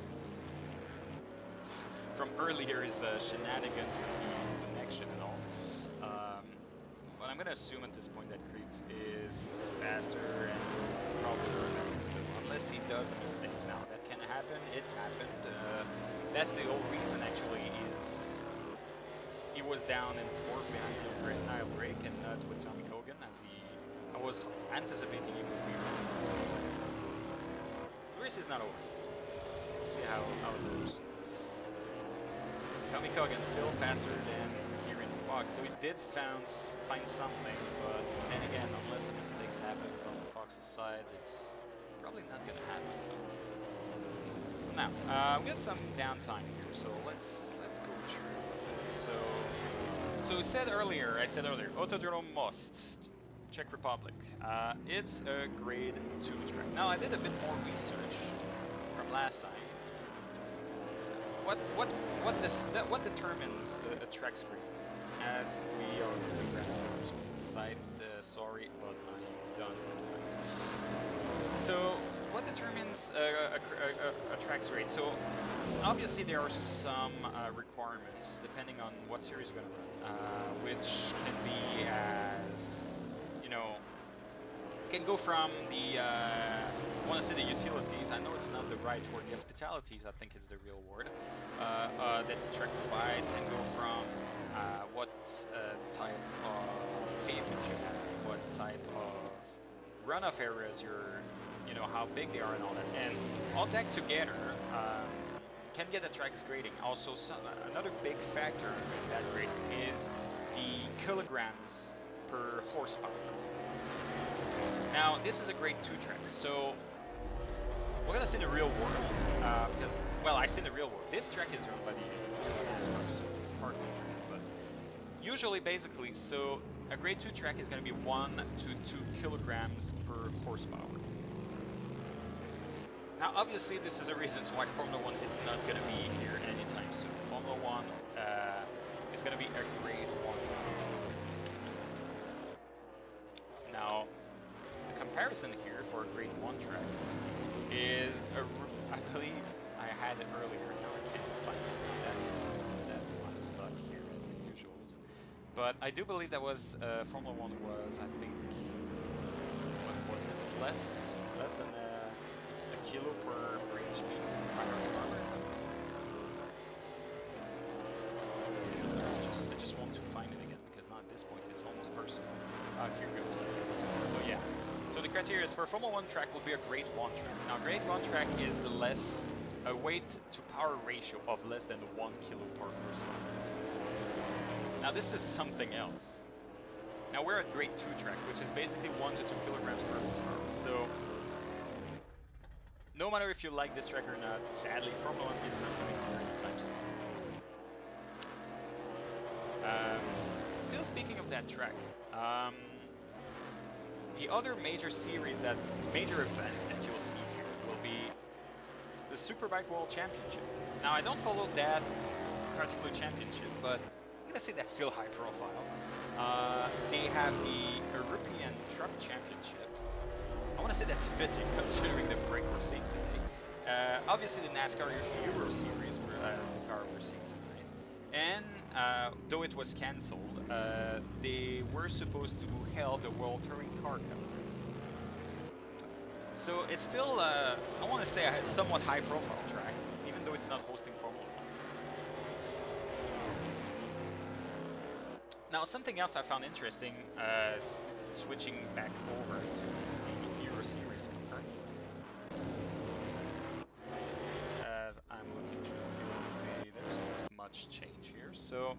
from earlier's shenanigans with the connection and all. But I'm going to assume at this point that Crease is faster and probably earlier. So unless he does a mistake, now that can happen. It happened. That's the whole reason actually is he was down in 4th behind Niall Drake and not with Tommy Cogan as I was anticipating he would be running. The race is not over. We'll see how it goes. Tommy Cogan still faster than Kieran Fox, so he did find something, but then again, unless a mistake happens on the Fox's side, it's probably not going to happen. Now, we got some downtime here, so let's go through. So I said earlier, Autodromo Most, Czech Republic. It's a grade 2 track. Now I did a bit more research from last time. What determines a track's grade? As we are losing ground side, sorry, but I am done for tonight. So what determines a track's grade? So obviously there are some requirements depending on what series you're going to run, which can be as, can go from the, I want to say the utilities, I know it's not the right word, the hospitalities I think is the real word, that the track provides, can go from what type of pavement you have, what type of runoff areas how big they are and all that, and all that together can get a track's grading. Also, another big factor in that grading is the kilograms per horsepower. Now, this is a grade 2 track, so we're gonna see the real world because, well, I say the real world. This track is run by the EuroNASCAR, so pardon me, but usually, basically, so a grade 2 track is gonna be 1 to 2 kilograms per horsepower. Now, obviously, this is a reason why Formula 1 is not going to be here anytime soon. Formula 1 is going to be a grade 1. Now, the comparison here for a grade 1 track is, I believe I had it earlier. Now I can't find it. That's my luck here, as the usuals. But I do believe that was, Formula 1 was, I think, what was it? Less than a kilo per HP, per horsepower or something. I just want to find it again because now at this point it's almost personal. Here goes. So yeah. So the criteria is for a Formula 1 track will be a grade 1 track. Now grade 1 track is a weight to power ratio of less than 1 kilo per horsepower. Now this is something else. Now we're at grade 2 track, which is basically 1 to 2 kilograms per horsepower. So no matter if you like this track or not, sadly, Formula 1 is not coming here anytime soon. Still speaking of that that track. The other major series major events that you'll see here will be the Superbike World Championship. Now I don't follow that particular championship, but I'm gonna say that's still high profile. They have the European Truck Championship. I want to say that's fitting considering the break we're seeing today. Obviously, the NASCAR Euro Series, the car we're seeing tonight. And though it was cancelled, they were supposed to held the World Touring Car Cup. So it's still, I want to say, a somewhat high-profile track, even though it's not hosting Formula 1. Now, something else I found interesting, switching back over to the Euro Series car, as I'm looking through the field, see there's not much change here. So,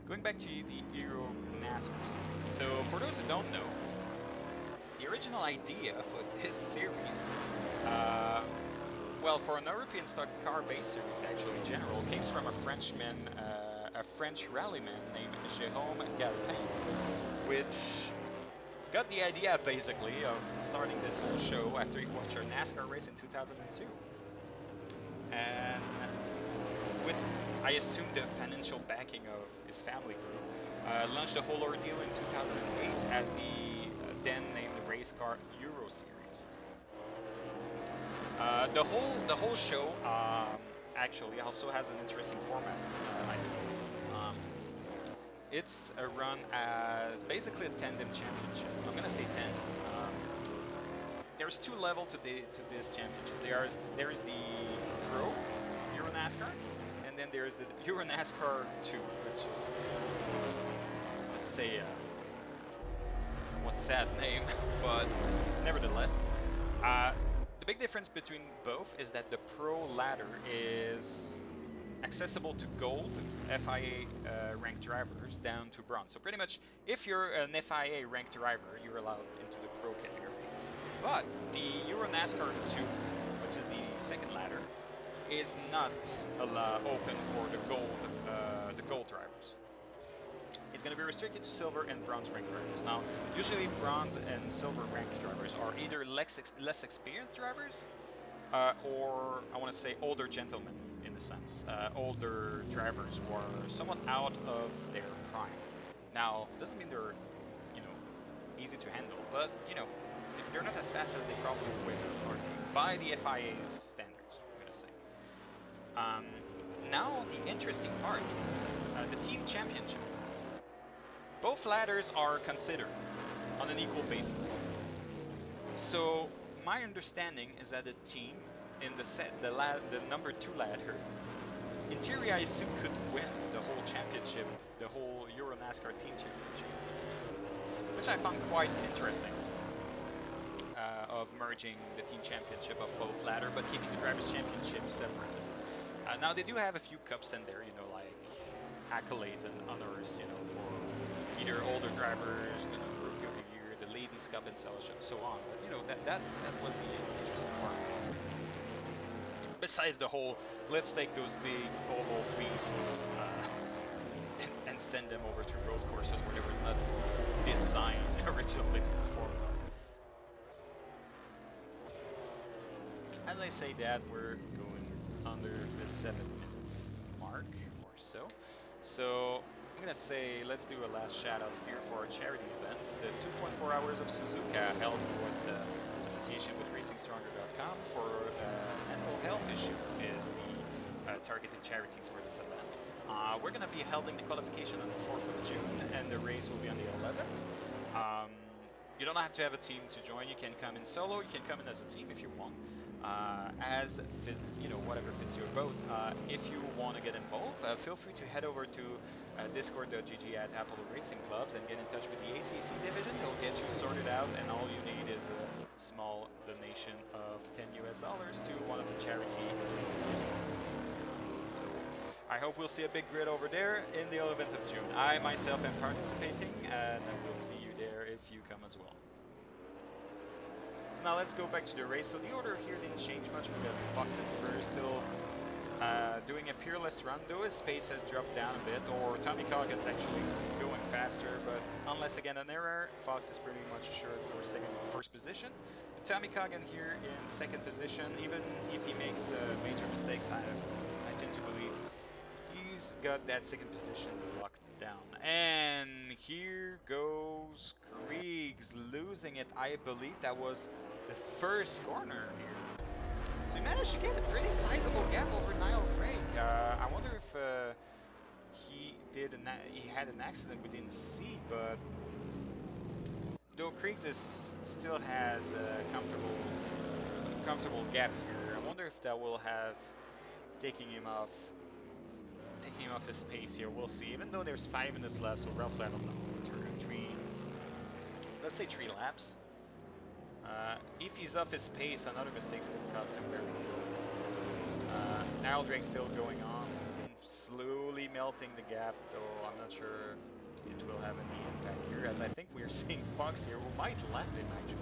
going back to the EuroNASCAR series. So, for those who don't know, the original idea for this series, well, for an European stock car base series, actually, in general, came from a Frenchman, a French rallyman named Jérôme Galpin, which got the idea, basically, of starting this whole show after he watched a NASCAR race in 2002. And with, I assume, the financial backing of his family group, launched the whole ordeal in 2008 as the then named race car Euro Series. The whole show actually also has an interesting format, I do believe. It's run as basically a tandem championship. I'm gonna say tandem. There's two levels to this championship. There's the Pro EuroNASCAR, and then there's the EuroNASCAR 2, which is, let's say, a somewhat sad name, but nevertheless. The big difference between both is that the Pro ladder is accessible to gold FIA ranked drivers down to bronze. So pretty much, if you're an FIA ranked driver, you're allowed into the Pro category. But the EuroNASCAR 2, which is the second ladder, is not open for the gold drivers. It's going to be restricted to silver and bronze ranked drivers. Now, usually bronze and silver ranked drivers are either less experienced drivers, or I want to say older gentlemen in the sense, older drivers who are somewhat out of their prime. Now, doesn't mean they're, easy to handle, but they're not as fast as they probably would by the FIA's standards, I'm gonna say. Now the interesting part, the team championship. Both ladders are considered on an equal basis. So my understanding is that the team in the number 2 ladder, in theory, I assume could win the whole championship, the whole EuroNASCAR team championship, which I found quite interesting. Of merging the team championship of both ladder, but keeping the drivers' championship separated. Now they do have a few cups in there, like accolades and honors, for either older drivers, Rookie of the Year, the Ladies' Cup, and so on. But that was the interesting part. Besides the whole, let's take those big oval beasts and send them over to road courses where they were not designed originally to perform well. As I say that, we're going under the 7-minute mark or so. So I'm gonna say let's do a last shout out here for our charity event, the 2.4 hours of Suzuka held with association with RacingStronger.com for mental health issue is the targeted charities for this event. We're gonna be holding the qualification on the 4th of June, and the race will be on the 11th. You don't have to have a team to join. You can come in solo. You can come in as a team if you want. As fit, whatever fits your boat. If you want to get involved, feel free to head over to discord.gg at Apollo Racing Clubs and get in touch with the ACC division. They'll get you sorted out, and all you need is a small donation of $10 to one of the charity entities. So I hope we'll see a big grid over there in the 11th of June. I myself am participating, and I will see you there if you come as well. Now let's go back to the race. So the order here didn't change much. We got Fox in first, still doing a peerless run, though his pace has dropped down a bit, or Tommy Coggan's actually going faster, but unless again an error, Fox is pretty much assured for first position. And Tommy Coggan here in second position, even if he makes major mistakes, I tend to believe he's got that second position locked down. And here goes Kriegs losing it. I believe that was the first corner here. So he managed to get a pretty sizable gap over Niall Drake. I wonder if he had an accident we didn't see, but though Kriegs still has a comfortable gap here. I wonder if that will have taking him off his pace here. We'll see. Even though there's 5 minutes left, so roughly I don't know, let's say 3 laps. If he's off his pace, another mistake could cost him. There we go. Niall Drake's still going on, slowly melting the gap, though I'm not sure it will have any impact here, as I think we're seeing Fox here, who might lap him actually.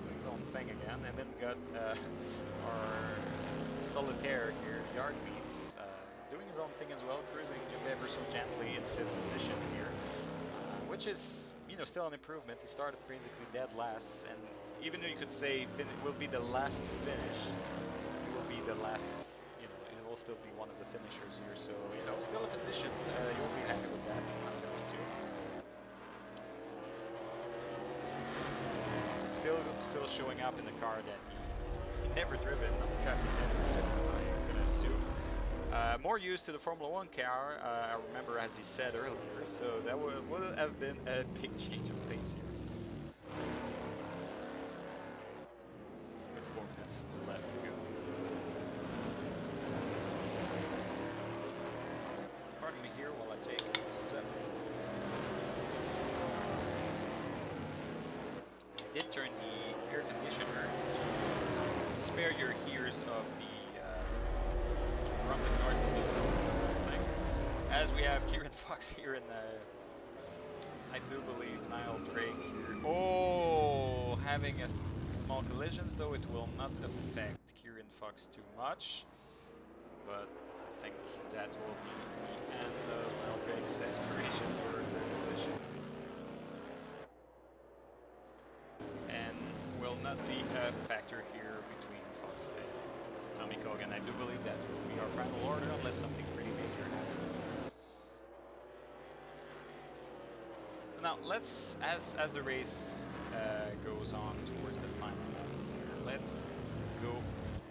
Doing his own thing again, and then we got our solitaire here, Yard Beats, doing his own thing as well, cruising ever so gently in 5th position here, which is, you know, still an improvement. He started basically dead last, and even though you could say will be the last to finish, he will be the last, you know, he will still be one of the finishers here. So, you know, still a position. You'll be happy with that, I would assume. Still showing up in the car that he never driven, never driven, I'm gonna assume. More used to the Formula 1 car, I remember, as he said earlier, so that would have been a big change of pace here. With 4 minutes left to go. Pardon me here while I take a sip. I did turn the air conditioner to spare your ears of the rumbling noise of the thing. As we have Kieran Fox here in the, I do believe, Niall Drake here. Oh, having a small collisions, though it will not affect Kieran Fox too much. But I think that will be the end of Niall Drake's aspiration for third position. And will not be a factor here between Fox and Tommy Coggan. I do believe that will be our final order unless something pretty major happens. So now let's, as the race goes on towards the final moments here, let's go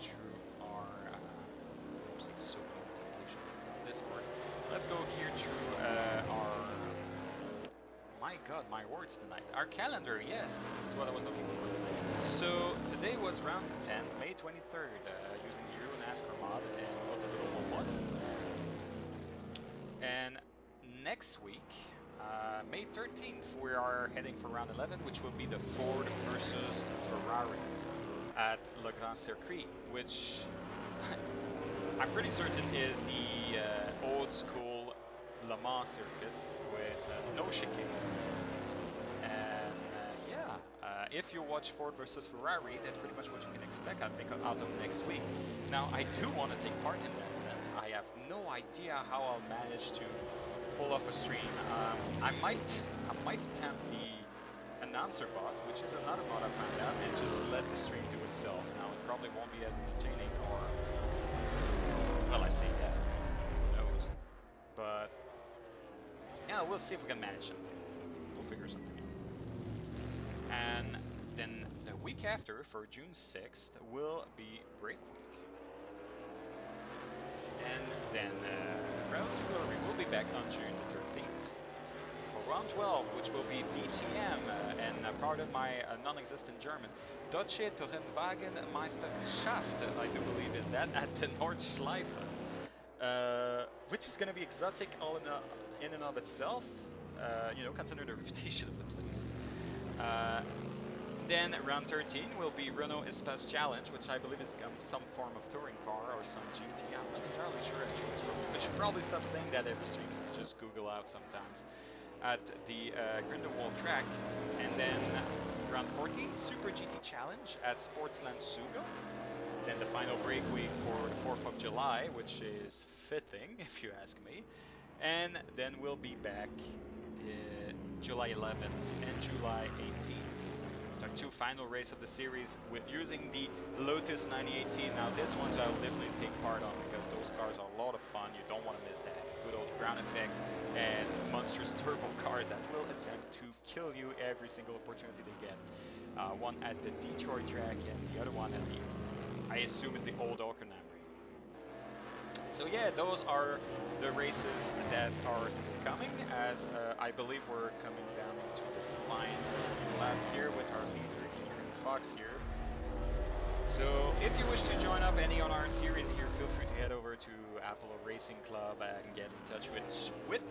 through our. I'm seeing so many notifications of Discord. Let's go here through our. My God, my words tonight. Our calendar, yes, is what I was looking for. So today was round 10, May 23rd, using the EuroNASCAR mod and Autodromo Most. And next week, May 13th, we are heading for round 11, which will be the Ford versus Ferrari at Le Grand Circuit, which I'm pretty certain is the old school Le Mans circuit with no chicane. And yeah, if you watch Ford versus Ferrari, that's pretty much what you can expect, I think, out of next week. Now, I do want to take part in that event. I have no idea how I'll manage to pull off a stream. I might attempt the announcer bot, which is another mod I found out, and just let the stream do itself. Now, it probably won't be as entertaining, or, well, I say that, who knows. But yeah, we'll see if we can manage something. We'll figure something out. And then the week after, for June 6th, will be break week. And then round 2 will be back on June the 13th. For round 12, which will be DTM, and pardon my non-existent German, Deutsche Tourenwagenmeisterschaft, I do believe is that, at the Nordschleife. Which is going to be exotic all in and of itself, you know, consider the reputation of the place. Then round 13 will be Renault Espace Challenge, which I believe is some form of touring car or some GT. I'm not entirely sure actually. I should probably stop saying that every stream, so just Google out sometimes. At the Grindelwald track. And then round 14, Super GT Challenge at Sportsland Sugo. Then the final break week for the 4th of July, which is fitting, if you ask me. And then we'll be back July 11th and July 18th. Our two final race of the series with using the Lotus 9018. Now this one I will definitely take part on because those cars are a lot of fun. You don't want to miss that. Good old ground effect and monstrous turbo cars that will attempt to kill you every single opportunity they get. One at the Detroit track and the other one at the, I assume is the old Hockenheimring. So yeah, those are the races that are coming as I believe we're coming down into the final lap here with our leader Kieran Fox here. So if you wish to join up any on our series here, feel free to head over to Apollo Racing Club and get in touch with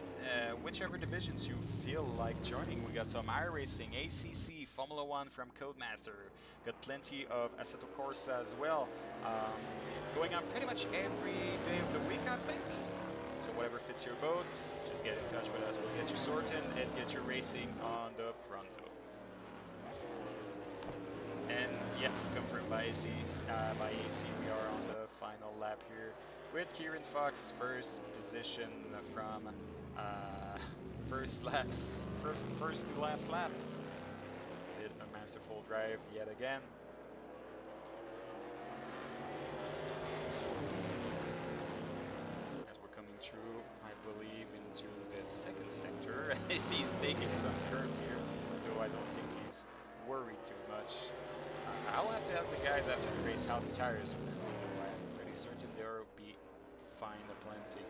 whichever divisions you feel like joining. We got some iRacing, ACC, Formula One from Codemaster. Got plenty of Assetto Corsa as well. Going on pretty much every day of the week, I think. So whatever fits your boat, just get in touch with us. We'll get you sorted and get you racing on the pronto. And yes, confirmed by AC, we are on the final lap here with Kieran Fox, first position from first to last lap. Did a masterful drive yet again. As we're coming through, I believe, into the second sector. I see he's taking some curves here, though I don't think he's worried too much. I'll have to ask the guys after the race how the tires went, though I'm pretty certain they'll be fine aplenty.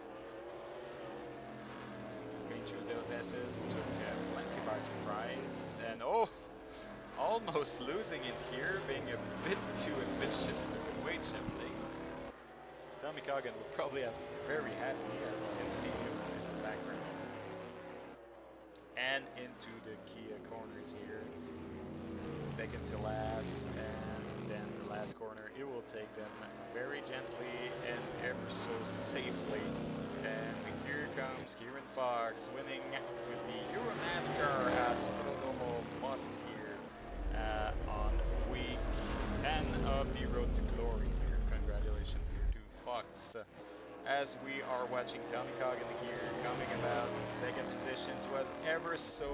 Going through those S's, we took plenty by surprise, and oh, almost losing it here, being a bit too ambitious with the weight shifting. Tommy Cogan will probably be very happy, as we can see him in the background. And into the Kia corners here. Second to last, and then the last corner, it will take them very gently and ever so safely. And here comes Kieran Fox winning with the EuroNASCAR at Autodromo must here on week 10 of the Road to Glory here. Congratulations here to Fox. As we are watching Tommy Cogan here coming about second positions, was ever so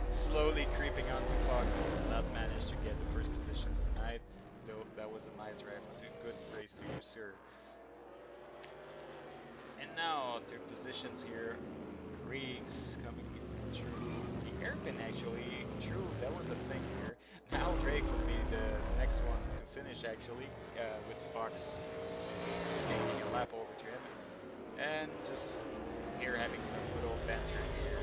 slowly creeping onto Fox. He did not manage to get the first positions tonight, though that was a nice drive. Good race to you, sir. And now to positions here. Griggs coming through the hairpin actually. True, that was a thing here. Now Drake will be the next one to finish actually, with Fox making a lap over to him. And just here having some good old banter here.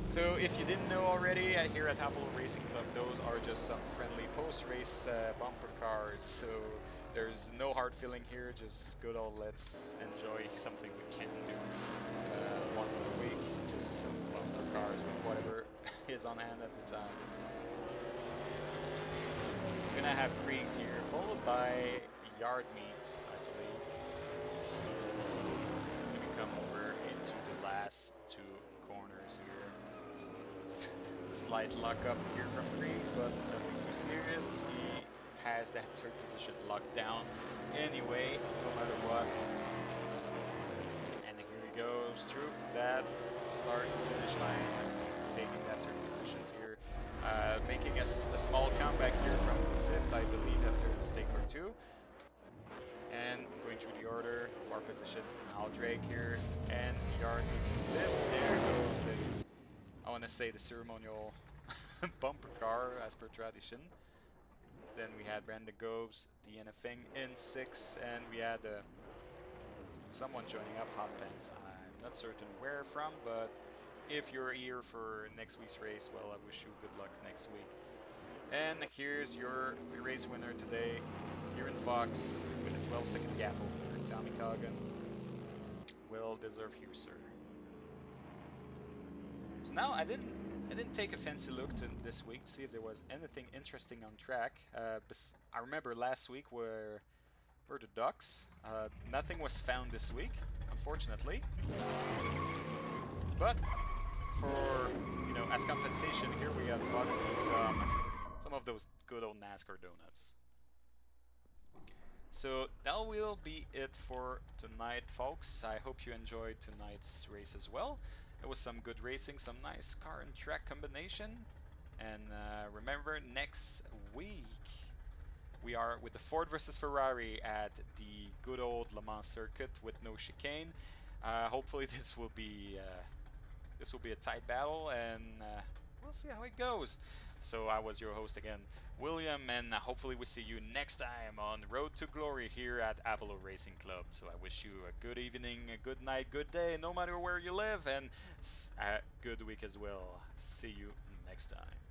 So if you didn't know already, here at Apollo Racing Club, those are just some friendly post-race bumper cars. So there's no hard feeling here, just good old let's enjoy something we can do once in a week. Just some bumper cars with whatever is on hand at the time. We're gonna have Kriegs here, followed by Yard Meat, I believe. Gonna come over into the last two corners here. A slight lock up here from Kriegs, but nothing too serious. He has that third position locked down anyway, no matter what. And here he goes through that start finish line, taking that third positions here, making a small comeback here from fifth, I believe, after a mistake or two. And going through the order, fourth position, Al Drake here, and Yard into fifth. There goes the, I want to say, the ceremonial bumper car as per tradition. Then we had Brandon Goves, Deanna Fing in sixth, and we had someone joining up, Hot Pants. I'm not certain where from, but if you're here for next week's race, well, I wish you good luck next week. And here's your race winner today, Kieran Fox, with a 12-second gap over Tommy Cogan. Well deserved here, sir. So now I didn't take a fancy look to this week to see if there was anything interesting on track. I remember last week were the Ducks. Nothing was found this week, unfortunately. But for, as compensation, here we got Fox doing some of those good old NASCAR donuts. So that will be it for tonight, folks. I hope you enjoyed tonight's race as well. It was some good racing, some nice car and track combination. And remember, next week we are with the Ford versus Ferrari at the good old Le Mans circuit with no chicane. Hopefully, this will be a tight battle, and we'll see how it goes. So I was your host again, William, and hopefully we see you next time on Road to Glory here at Apollo Racing Club. So I wish you a good evening, a good night, good day, no matter where you live, and a good week as well. See you next time.